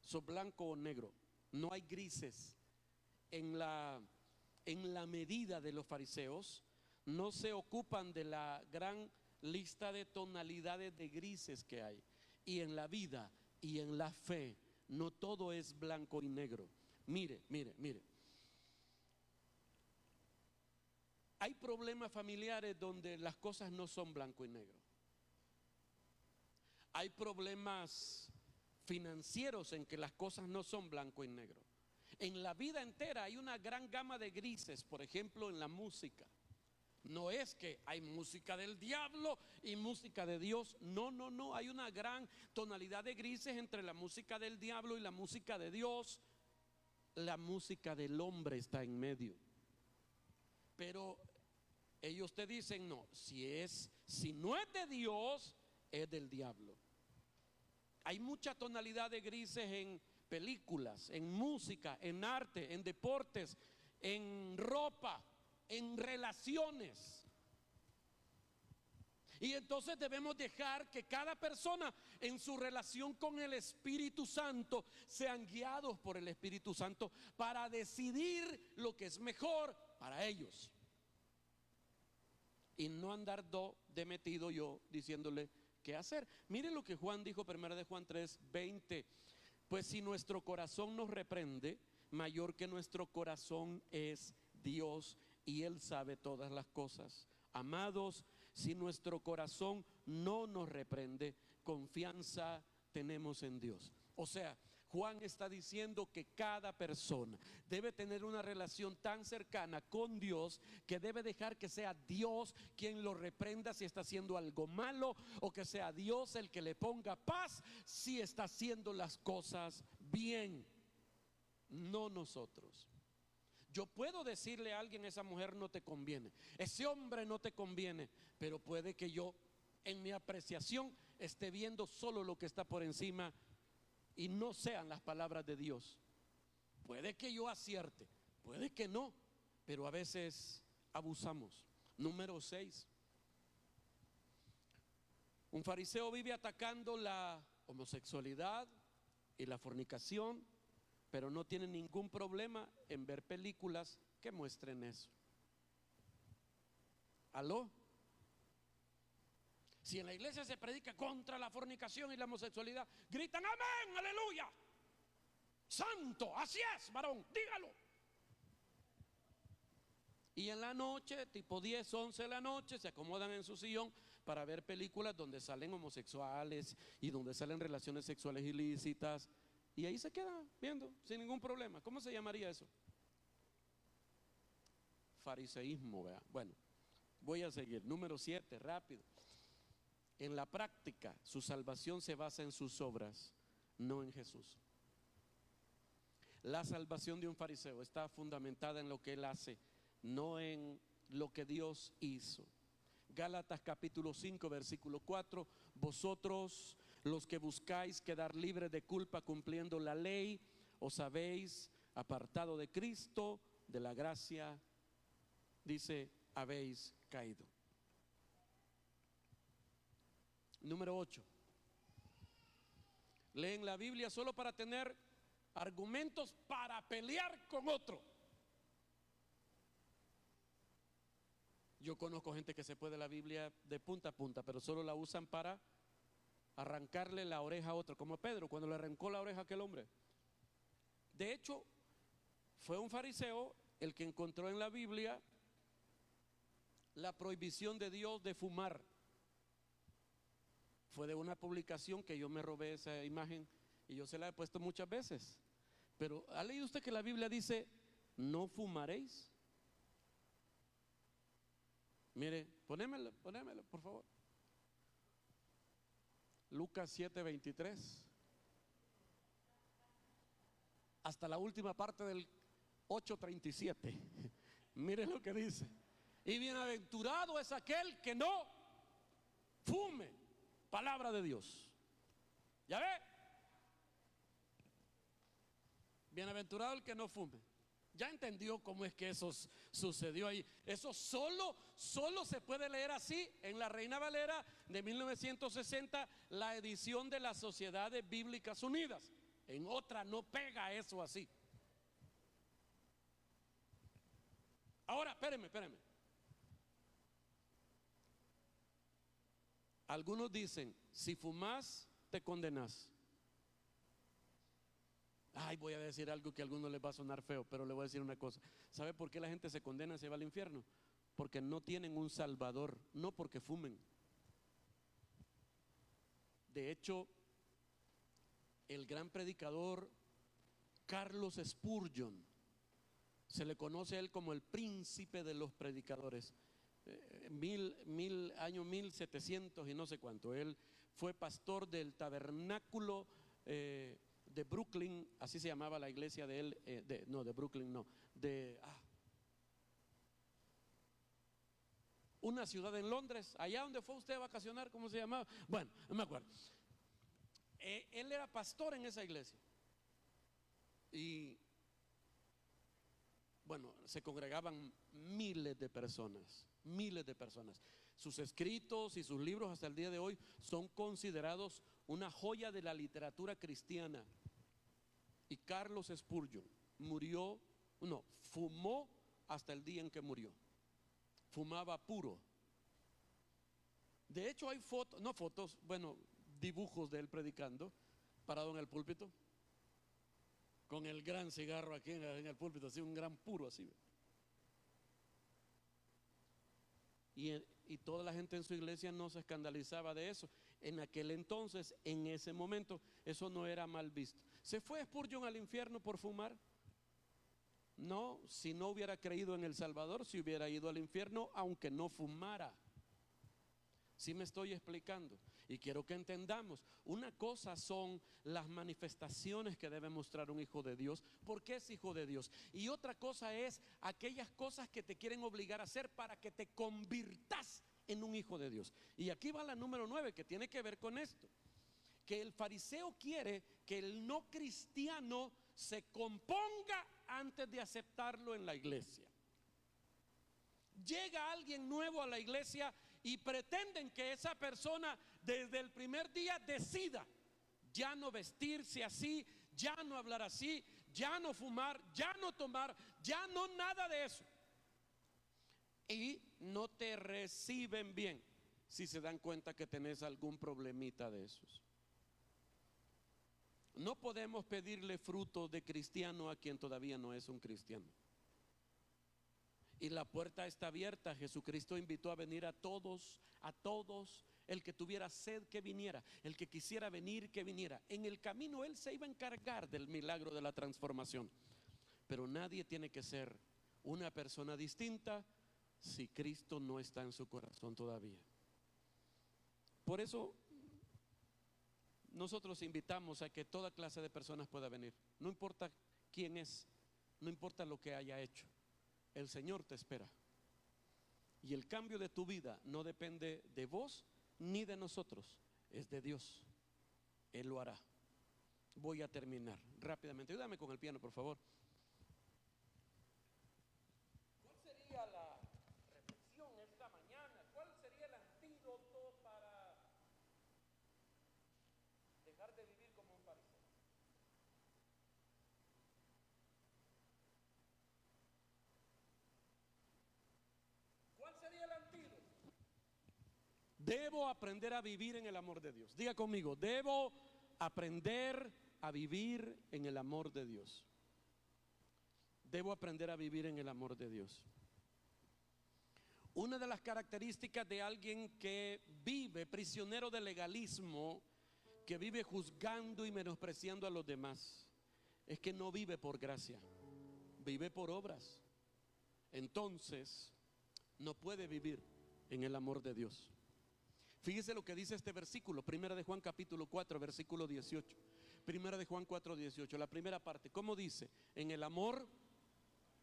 Sos blanco o negro. No hay grises. En la medida de los fariseos no se ocupan de la gran lista de tonalidades de grises que hay. Y en la vida y en la fe no todo es blanco y negro. Mire. Hay problemas familiares donde las cosas no son blanco y negro. Hay problemas financieros en que las cosas no son blanco y negro. En la vida entera hay una gran gama de grises. Por ejemplo, en la música. No es que hay música del diablo y música de Dios. No, hay una gran tonalidad de grises entre la música del diablo y la música de Dios. La música del hombre está en medio. Pero ellos te dicen: no, si no es de Dios, es del diablo. Hay mucha tonalidad de grises en películas, en música, en arte, en deportes, en ropa, en relaciones. Y entonces debemos dejar que cada persona en su relación con el Espíritu Santo sean guiados por el Espíritu Santo para decidir lo que es mejor para ellos. Y no andar de metido yo diciéndole qué hacer. Mire lo que Juan dijo, 1 de Juan 3:20. Pues si nuestro corazón nos reprende, mayor que nuestro corazón es Dios, y Él sabe todas las cosas. Amados, si nuestro corazón no nos reprende, confianza tenemos en Dios. O sea, Juan está diciendo que cada persona debe tener una relación tan cercana con Dios que debe dejar que sea Dios quien lo reprenda si está haciendo algo malo, o que sea Dios el que le ponga paz si está haciendo las cosas bien, no nosotros. Yo puedo decirle a alguien: esa mujer no te conviene, ese hombre no te conviene, pero puede que yo en mi apreciación esté viendo solo lo que está por encima y no sean las palabras de Dios. Puede que yo acierte, puede que no, pero a veces abusamos. Número 6. Un fariseo vive atacando la homosexualidad y la fornicación, pero no tiene ningún problema en ver películas que muestren eso. ¿Aló? Si en la iglesia se predica contra la fornicación y la homosexualidad, gritan amén, aleluya, santo, así es, varón, dígalo. Y en la noche, tipo 10, 11 de la noche, se acomodan en su sillón para ver películas donde salen homosexuales y donde salen relaciones sexuales ilícitas, y ahí se quedan viendo sin ningún problema. ¿Cómo se llamaría eso? Fariseísmo, ¿verdad? Bueno, voy a seguir. Número 7, rápido. En la práctica, su salvación se basa en sus obras, no en Jesús. La salvación de un fariseo está fundamentada en lo que él hace, no en lo que Dios hizo. Gálatas capítulo 5 versículo 4: vosotros los que buscáis quedar libres de culpa cumpliendo la ley, os habéis apartado de Cristo, de la gracia, dice, habéis caído. Número 8. Leen la Biblia solo para tener argumentos para pelear con otro. Yo conozco gente que se puede la Biblia de punta a punta, pero solo la usan para arrancarle la oreja a otro, como Pedro cuando le arrancó la oreja a aquel hombre. De hecho, fue un fariseo el que encontró en la Biblia la prohibición de Dios de fumar. Fue de una publicación que yo me robé esa imagen y yo se la he puesto muchas veces. Pero ¿ha leído usted que la Biblia dice no fumaréis? Mire, ponémelo por favor. Lucas 7:23 hasta la última parte del 8:37. Mire lo que dice: y bienaventurado es aquel que no fume. Palabra de Dios. ¿Ya ve? Bienaventurado el que no fume. Ya entendió cómo es que eso sucedió ahí. Eso solo se puede leer así en la Reina Valera de 1960, la edición de las Sociedades Bíblicas Unidas. En otra no pega eso así. Ahora, espéreme. Algunos dicen: si fumas, te condenas. Ay, voy a decir algo que a algunos les va a sonar feo, pero le voy a decir una cosa. ¿Sabe por qué la gente se condena y se va al infierno? Porque no tienen un salvador, no porque fumen. De hecho, el gran predicador Carlos Spurgeon, se le conoce a él como el príncipe de los predicadores. Año 1700 y no sé cuánto. Él fue pastor del tabernáculo de Brooklyn, así se llamaba la iglesia de él, de Brooklyn no, una ciudad en Londres, allá donde fue usted a vacacionar, ¿cómo se llamaba? Bueno, no me acuerdo. Él era pastor en esa iglesia y bueno, se congregaban miles de personas. Sus escritos y sus libros hasta el día de hoy son considerados una joya de la literatura cristiana. Y Carlos Spurgeon fumó hasta el día en que murió. Fumaba puro. De hecho hay dibujos de él predicando, parado en el púlpito, con el gran cigarro aquí en el púlpito, así un gran puro así. Y toda la gente en su iglesia no se escandalizaba de eso. En aquel entonces, en ese momento, eso no era mal visto. ¿Se fue Spurgeon al infierno por fumar? No, si no hubiera creído en el Salvador, se hubiera ido al infierno aunque no fumara. ¿Sí me estoy explicando? Y quiero que entendamos, una cosa son las manifestaciones que debe mostrar un hijo de Dios, porque es hijo de Dios. Y otra cosa es aquellas cosas que te quieren obligar a hacer para que te convirtas en un hijo de Dios. Y aquí va la número 9, que tiene que ver con esto. Que el fariseo quiere que el no cristiano se componga antes de aceptarlo en la iglesia. Llega alguien nuevo a la iglesia y pretenden que esa persona desde el primer día decida ya no vestirse así, ya no hablar así, ya no fumar, ya no tomar, ya no nada de eso. Y no te reciben bien si se dan cuenta que tenés algún problemita de esos. No podemos pedirle fruto de cristiano a quien todavía no es un cristiano. Y la puerta está abierta. Jesucristo invitó a venir a todos, el que tuviera sed que viniera, el que quisiera venir que viniera. En el camino Él se iba a encargar del milagro de la transformación. Pero nadie tiene que ser una persona distinta si Cristo no está en su corazón todavía. Por eso nosotros invitamos a que toda clase de personas pueda venir. No importa quién es, no importa lo que haya hecho. El Señor te espera. Y el cambio de tu vida no depende de vos ni de nosotros, es de Dios. Él lo hará. Voy a terminar rápidamente. Ayúdame con el piano, por favor. ¿Cuál sería la reflexión esta mañana? ¿Cuál sería el antídoto para dejar de vivir como un fariseo? ¿Cuál sería el antídoto? Debo aprender a vivir en el amor de Dios. Diga conmigo, debo aprender a vivir en el amor de Dios. Debo aprender a vivir en el amor de Dios. Una de las características de alguien que vive prisionero del legalismo, que vive juzgando y menospreciando a los demás, es que no vive por gracia, vive por obras. Entonces no puede vivir en el amor de Dios. Fíjese lo que dice este versículo, 1 de Juan capítulo 4, versículo 18. 1 de Juan 4, 18, la primera parte. ¿Cómo dice? En el amor,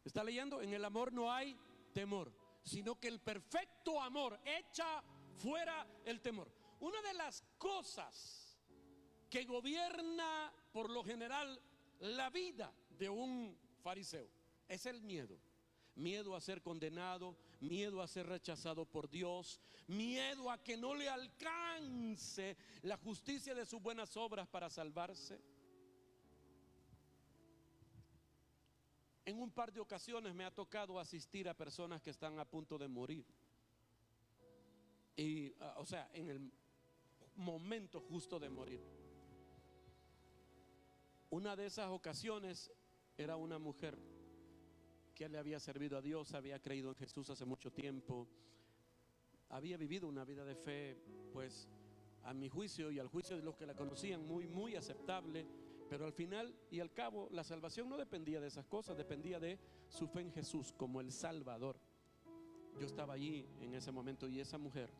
¿está leyendo? En el amor no hay temor, sino que el perfecto amor echa fuera el temor. Una de las cosas que gobierna por lo general la vida de un fariseo es el miedo. Miedo a ser condenado, miedo a ser rechazado por Dios, miedo a que no le alcance la justicia de sus buenas obras para salvarse. En un par de ocasiones me ha tocado asistir a personas que están a punto de morir. Y, o sea, en el momento justo de morir. Una de esas ocasiones era una mujer que le había servido a Dios, había creído en Jesús hace mucho tiempo, había vivido una vida de fe, pues a mi juicio y al juicio de los que la conocían, muy aceptable. Pero al final y al cabo la salvación no dependía de esas cosas, dependía de su fe en Jesús como el Salvador. Yo estaba allí en ese momento y esa mujer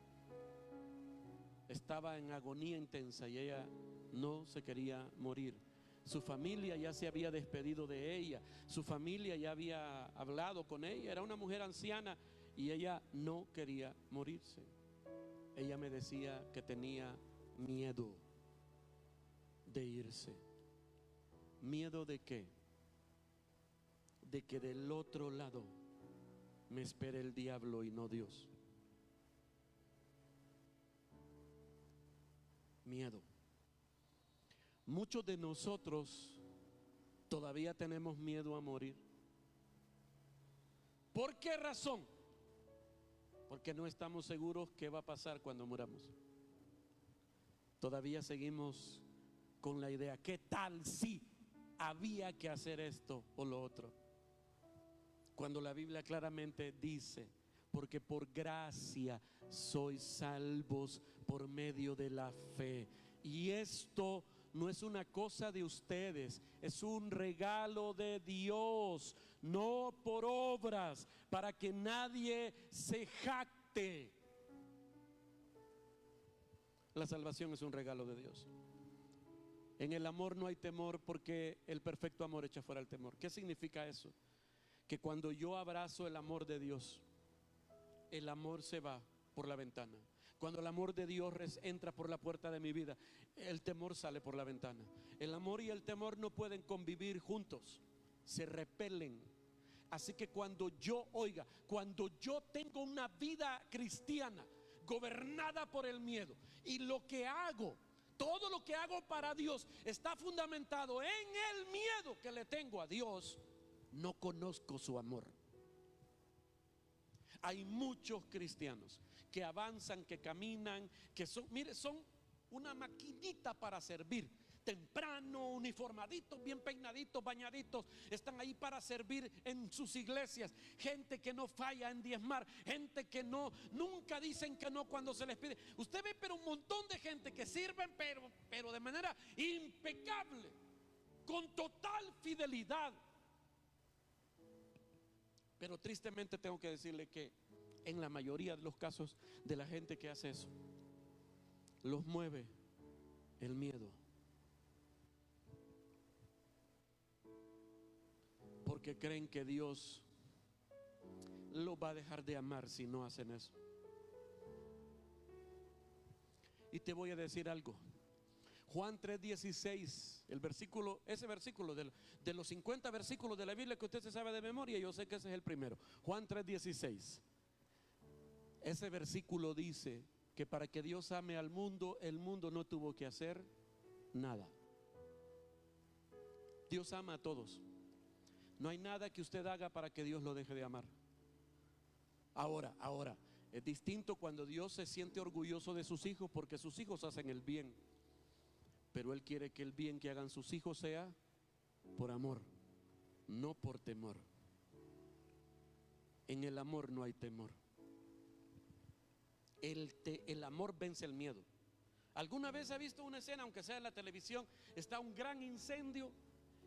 estaba en agonía intensa y ella no se quería morir. Su familia ya se había despedido de ella, su familia ya había hablado con ella, era una mujer anciana y ella no quería morirse. Ella me decía que tenía miedo de irse. ¿Miedo de qué? De que del otro lado me espere el diablo y no Dios. Miedo. Muchos de nosotros todavía tenemos miedo a morir. ¿Por qué razón? Porque no estamos seguros qué va a pasar cuando muramos. Todavía seguimos con la idea, ¿qué tal si había que hacer esto o lo otro? Cuando la Biblia claramente dice, porque por gracia sois salvos por medio de la fe. Y esto no es una cosa de ustedes, es un regalo de Dios, no por obras, para que nadie se jacte. La salvación es un regalo de Dios. En el amor no hay temor, porque el perfecto amor echa fuera el temor. ¿Qué significa eso? Que cuando yo abrazo el amor de Dios, el amor se va por la ventana. Cuando el amor de Dios entra por la puerta de mi vida, el temor sale por la ventana. El amor y el temor no pueden convivir juntos, se repelen. Así que cuando yo tengo una vida cristiana gobernada por el miedo, y todo lo que hago para Dios está fundamentado en el miedo que le tengo a Dios, no conozco su amor. Hay muchos cristianos que avanzan, que caminan, que son una maquinita para servir. Temprano, uniformaditos, bien peinaditos, bañaditos, están ahí para servir en sus iglesias. Gente que no falla en diezmar, gente que nunca dicen que no cuando se les pide. Usted ve, pero un montón de gente que sirven, pero de manera impecable, con total fidelidad. Pero tristemente tengo que decirle que en la mayoría de los casos de la gente que hace eso, los mueve el miedo. Porque creen que Dios los va a dejar de amar si no hacen eso. Y te voy a decir algo. Juan 3:16, ese versículo de los 50 versículos de la Biblia que usted se sabe de memoria, yo sé que ese es el primero. Juan 3:16. Ese versículo dice que para que Dios ame al mundo, el mundo no tuvo que hacer nada. Dios ama a todos. No hay nada que usted haga para que Dios lo deje de amar. Ahora, es distinto cuando Dios se siente orgulloso de sus hijos, porque sus hijos hacen el bien. Pero Él quiere que el bien que hagan sus hijos sea por amor, no por temor. En el amor no hay temor. El amor vence el miedo. ¿Alguna vez ha visto una escena, aunque sea en la televisión? Está un gran incendio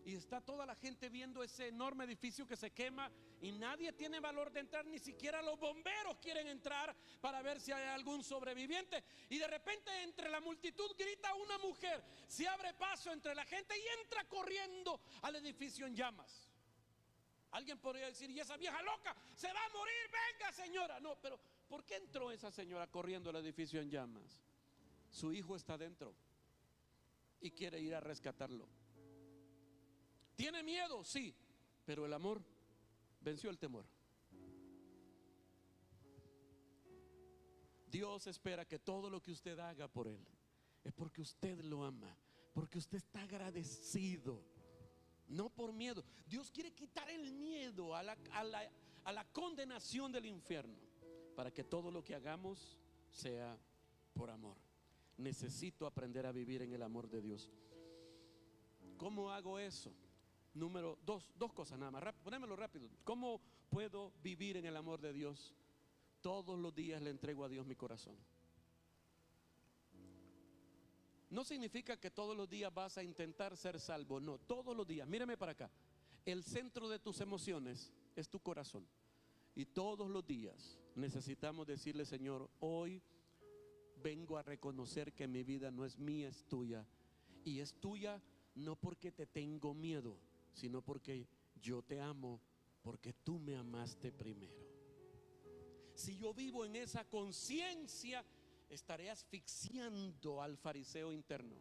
y está toda la gente viendo ese enorme edificio que se quema, y nadie tiene valor de entrar, ni siquiera los bomberos quieren entrar para ver si hay algún sobreviviente. Y de repente entre la multitud grita una mujer, se abre paso entre la gente y entra corriendo al edificio en llamas. Alguien podría decir: ¿y esa vieja loca se va a morir? Venga, señora. No, pero ¿por qué entró esa señora corriendo al edificio en llamas? Su hijo está dentro y quiere ir a rescatarlo. ¿Tiene miedo? Sí, pero el amor venció el temor. Dios espera que todo lo que usted haga por Él es porque usted lo ama, porque usted está agradecido, no por miedo. Dios quiere quitar el miedo a la condenación del infierno, para que todo lo que hagamos sea por amor. Necesito aprender a vivir en el amor de Dios. ¿Cómo hago eso? Número dos cosas nada más, ponémelo rápido. ¿Cómo puedo vivir en el amor de Dios? Todos los días le entrego a Dios mi corazón. No significa que todos los días vas a intentar ser salvo, no, todos los días. Mírame para acá. El centro de tus emociones es tu corazón, y todos los días necesitamos decirle: Señor, hoy vengo a reconocer que mi vida no es mía, es tuya. Y es tuya no porque te tengo miedo, sino porque yo te amo, porque tú me amaste primero. Si yo vivo en esa conciencia, estaré asfixiando al fariseo interno,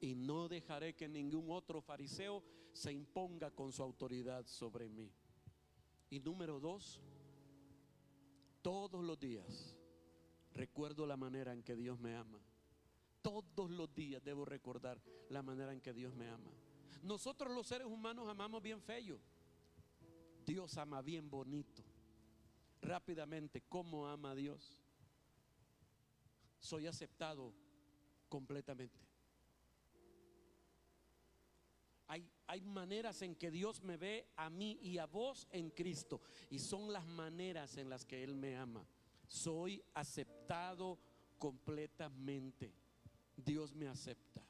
y no dejaré que ningún otro fariseo se imponga con su autoridad sobre mí. Y número 2, todos los días recuerdo la manera en que Dios me ama. Todos los días debo recordar la manera en que Dios me ama. Nosotros los seres humanos amamos bien feo. Dios ama bien bonito. Rápidamente, ¿cómo ama Dios? Soy aceptado completamente. Hay maneras en que Dios me ve a mí y a vos en Cristo, y son las maneras en las que Él me ama. Soy aceptado completamente. Dios me acepta.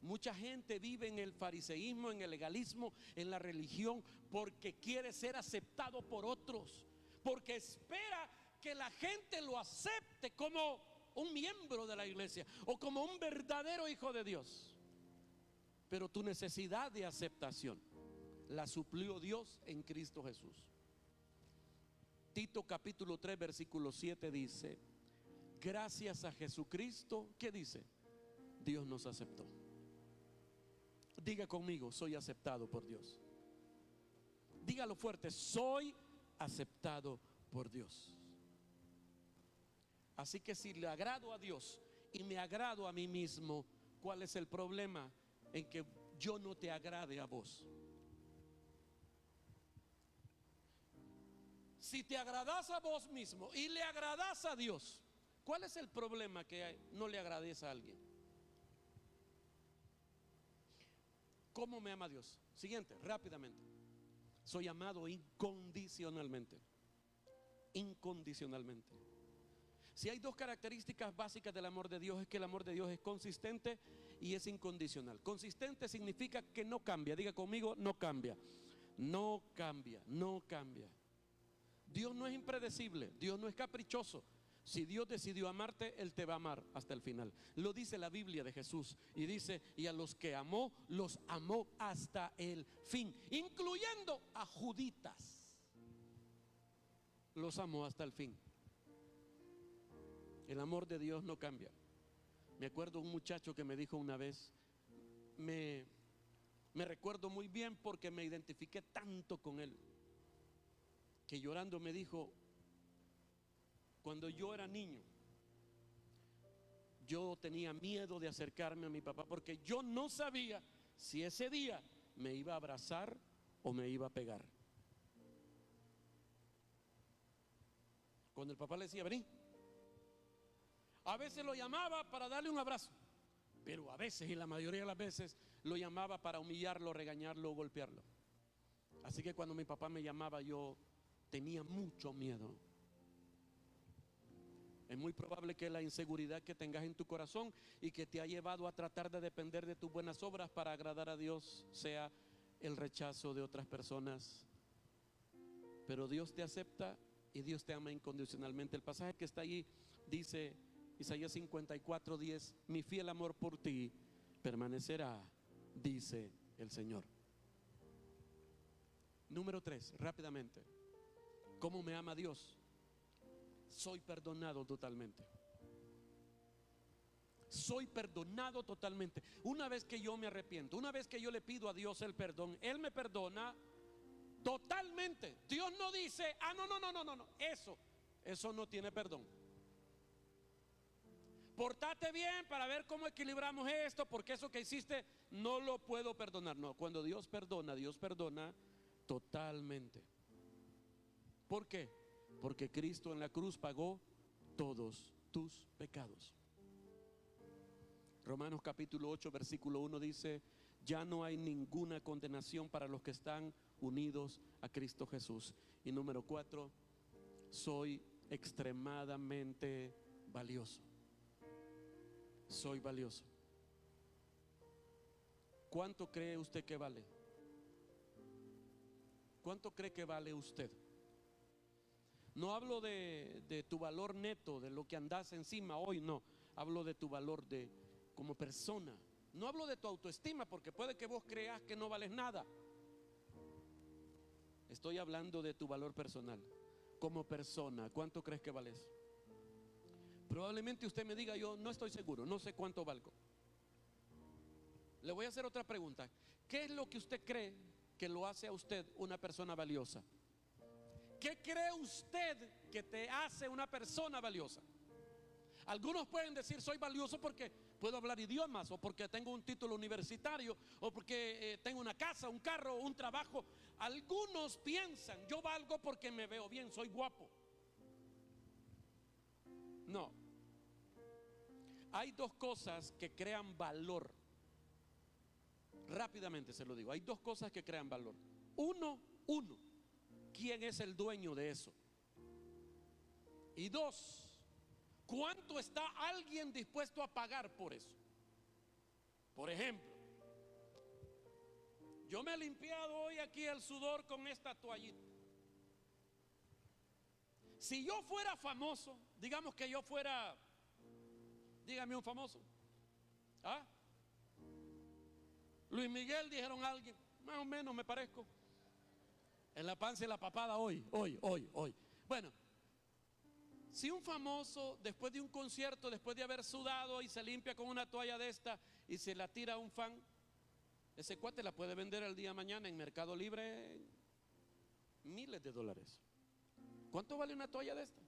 Mucha gente vive en el fariseísmo, en el legalismo, en la religión, porque quiere ser aceptado por otros, porque espera que la gente lo acepte como un miembro de la iglesia o como un verdadero hijo de Dios. Pero tu necesidad de aceptación la suplió Dios en Cristo Jesús. Tito capítulo 3 versículo 7 dice: gracias a Jesucristo, ¿qué dice? Dios nos aceptó. Diga conmigo: soy aceptado por Dios. Dígalo fuerte: soy aceptado por Dios. Así que si le agrado a Dios y me agrado a mí mismo, ¿cuál es el problema en que yo no te agrade a vos? Si te agradas a vos mismo y le agradas a Dios, ¿cuál es el problema que no le agrades a alguien? ¿Cómo me ama Dios? Siguiente, rápidamente. Soy amado incondicionalmente. Incondicionalmente. Si hay dos características básicas del amor de Dios, es que el amor de Dios es consistente y es incondicional. Consistente significa que no cambia. Diga conmigo: no cambia. No cambia, no cambia. Dios no es impredecible, Dios no es caprichoso. Si Dios decidió amarte, Él te va a amar hasta el final. Lo dice la Biblia de Jesús, y dice: y a los que amó, los amó hasta el fin, incluyendo a Juditas. Los amó hasta el fin. El amor de Dios no cambia. Me acuerdo un muchacho que me dijo una vez, me recuerdo muy bien porque me identifiqué tanto con él, que llorando me dijo: cuando yo era niño, yo tenía miedo de acercarme a mi papá porque yo no sabía si ese día me iba a abrazar o me iba a pegar. Cuando el papá le decía: vení, a veces lo llamaba para darle un abrazo, pero a veces, y la mayoría de las veces, lo llamaba para humillarlo, regañarlo o golpearlo. Así que cuando mi papá me llamaba, yo tenía mucho miedo. Es muy probable que la inseguridad que tengas en tu corazón y que te ha llevado a tratar de depender de tus buenas obras para agradar a Dios sea el rechazo de otras personas. Pero Dios te acepta y Dios te ama incondicionalmente. El pasaje que está allí dice, Isaías 54:10: mi fiel amor por ti permanecerá, dice el Señor. Número 3, rápidamente. ¿Cómo me ama Dios? Soy perdonado totalmente. Soy perdonado totalmente. Una vez que yo me arrepiento, una vez que yo le pido a Dios el perdón, Él me perdona totalmente. Dios no dice: ah, no, eso no tiene perdón. Portate bien para ver cómo equilibramos esto, porque eso que hiciste no lo puedo perdonar. No, cuando Dios perdona totalmente. ¿Por qué? Porque Cristo en la cruz pagó todos tus pecados. Romanos capítulo 8 versículo 1 dice: ya no hay ninguna condenación para los que están unidos a Cristo Jesús. Y número 4, soy extremadamente valioso. Soy valioso. ¿Cuánto cree usted que vale? ¿Cuánto cree que vale usted? No hablo de tu valor neto, de lo que andas encima hoy, no. Hablo de tu valor como persona. No hablo de tu autoestima, porque puede que vos creas que no vales nada. Estoy hablando de tu valor personal. Como persona, ¿cuánto crees que vales? Probablemente usted me diga: yo no estoy seguro, no sé cuánto valgo. Le voy a hacer otra pregunta. ¿Qué es lo que usted cree que lo hace a usted una persona valiosa? ¿Qué cree usted que te hace una persona valiosa? Algunos pueden decir: soy valioso porque puedo hablar idiomas, o porque tengo un título universitario, o porque tengo una casa, un carro, un trabajo. Algunos piensan: yo valgo porque me veo bien, soy guapo. No. Hay dos cosas que crean valor. Rápidamente se lo digo. Hay dos cosas que crean valor. Uno, ¿quién es el dueño de eso? Y dos, ¿cuánto está alguien dispuesto a pagar por eso? Por ejemplo, yo me he limpiado hoy aquí el sudor con esta toallita. Si yo fuera famoso, digamos que yo fuera, dígame un famoso, ¿ah? Luis Miguel, dijeron a alguien, más o menos me parezco. En la panza y la papada hoy. Bueno, si un famoso después de un concierto, después de haber sudado y se limpia con una toalla de esta y se la tira a un fan, ese cuate la puede vender el día de mañana en Mercado Libre en miles de dólares. ¿Cuánto vale una toalla de estas?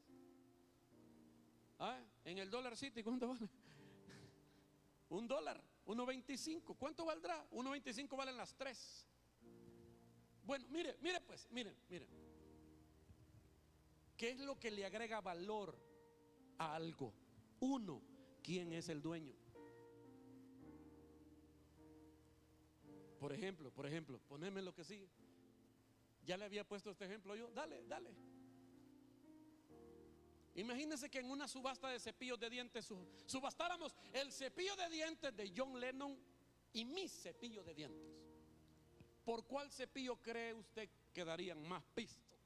En el Dollar City, ¿cuánto vale? $1, 1.25. ¿Cuánto valdrá? 1.25 valen las 3. Bueno, mire pues, miren. ¿Qué es lo que le agrega valor a algo? Uno, ¿quién es el dueño? Por ejemplo, poneme lo que sigue. Ya le había puesto este ejemplo yo. Dale. Imagínense que en una subasta de cepillos de dientes subastáramos el cepillo de dientes de John Lennon y mi cepillo de dientes. ¿Por cuál cepillo cree usted que darían más pisto?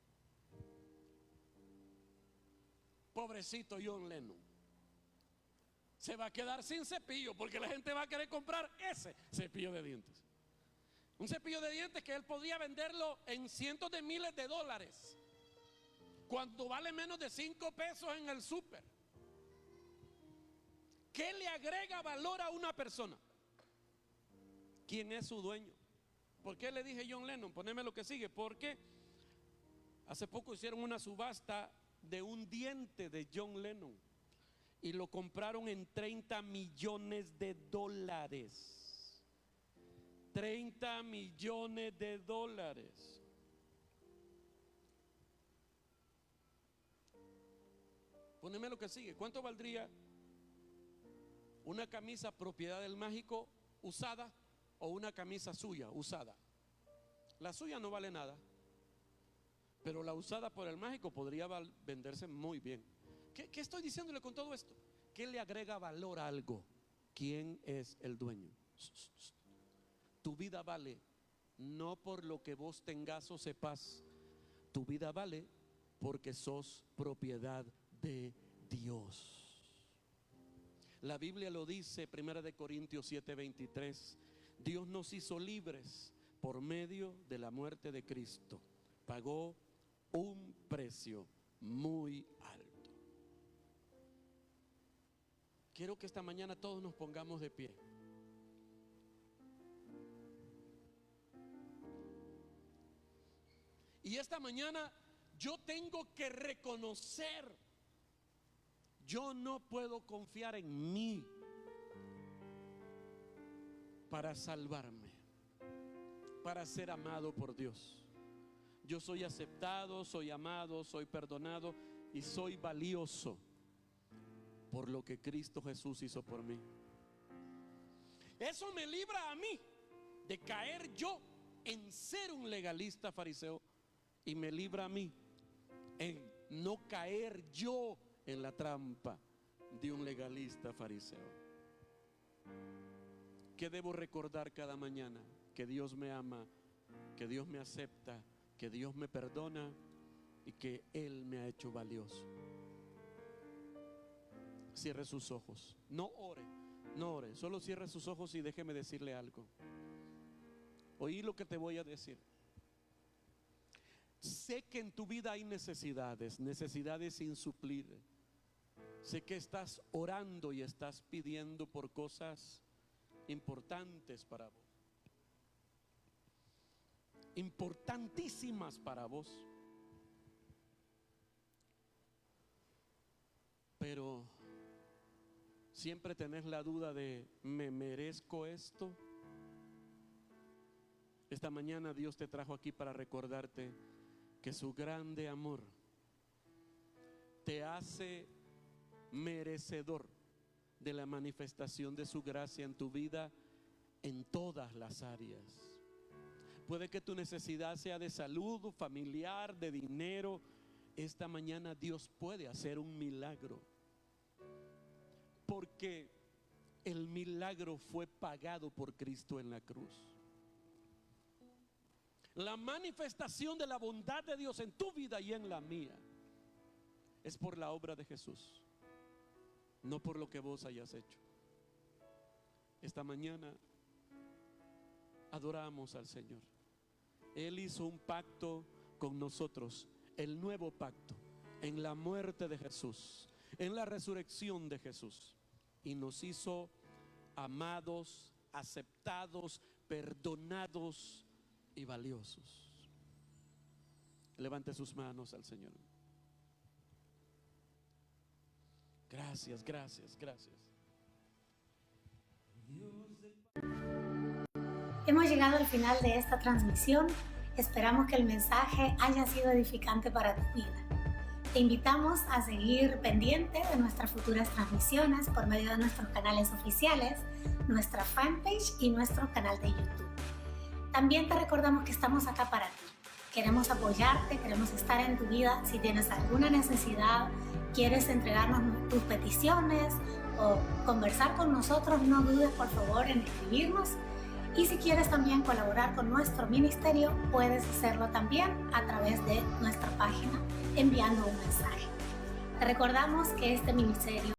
Pobrecito John Lennon. Se va a quedar sin cepillo porque la gente va a querer comprar ese cepillo de dientes. Un cepillo de dientes que él podría venderlo en cientos de miles de dólares, cuando vale menos de 5 pesos en el súper. ¿Qué le agrega valor a una persona? ¿Quién es su dueño? ¿Por qué le dije John Lennon? Poneme lo que sigue. Porque hace poco hicieron una subasta de un diente de John Lennon y lo compraron en $30 millones. 30 millones de dólares. Poneme lo que sigue. ¿Cuánto valdría una camisa propiedad del mágico usada o una camisa suya usada? La suya no vale nada, pero la usada por el mágico podría venderse muy bien. ¿Qué estoy diciéndole con todo esto? ¿Qué le agrega valor a algo? ¿Quién es el dueño? Tu vida vale no por lo que vos tengas o sepas. Tu vida vale porque sos propiedad de Dios. La Biblia lo dice, 1 Corintios 7:23. Dios nos hizo libres por medio de la muerte de Cristo. Pagó un precio muy alto. Quiero que esta mañana todos nos pongamos de pie. Y esta mañana yo tengo que reconocer, yo no puedo confiar en mí para salvarme, para ser amado por Dios. Yo soy aceptado, soy amado, soy perdonado y soy valioso por lo que Cristo Jesús hizo por mí. Eso me libra a mí de caer yo en ser un legalista fariseo, y me libra a mí en no caer yo en la trampa de un legalista fariseo. ¿Qué debo recordar cada mañana? Que Dios me ama, que Dios me acepta, que Dios me perdona y que Él me ha hecho valioso. Cierre sus ojos, no ore, solo cierre sus ojos y déjeme decirle algo. Oí lo que te voy a decir. Sé que en tu vida hay necesidades sin suplir. Sé que estás orando y estás pidiendo por cosas importantes para vos, importantísimas para vos. Pero siempre tenés la duda de: ¿me merezco esto? Esta mañana Dios te trajo aquí para recordarte que su grande amor te hace merecedor de la manifestación de su gracia en tu vida en todas las áreas. Puede que tu necesidad sea de salud, familiar, de dinero. Esta mañana Dios puede hacer un milagro, porque el milagro fue pagado por Cristo en la cruz. La manifestación de la bondad de Dios en tu vida y en la mía es por la obra de Jesús, no por lo que vos hayas hecho. Esta mañana adoramos al Señor. Él hizo un pacto con nosotros, el nuevo pacto, en la muerte de Jesús, en la resurrección de Jesús, y nos hizo amados, aceptados, perdonados y valiosos. Levante sus manos al Señor. Gracias, gracias, gracias. Hemos llegado al final de esta transmisión. Esperamos que el mensaje haya sido edificante para tu vida. Te invitamos a seguir pendiente de nuestras futuras transmisiones por medio de nuestros canales oficiales, nuestra fanpage y nuestro canal de YouTube. También te recordamos que estamos acá para ti. Queremos apoyarte, queremos estar en tu vida. Si tienes alguna necesidad, quieres entregarnos tus peticiones o conversar con nosotros, no dudes por favor en escribirnos. Y si quieres también colaborar con nuestro ministerio, puedes hacerlo también a través de nuestra página enviando un mensaje. Te recordamos que este ministerio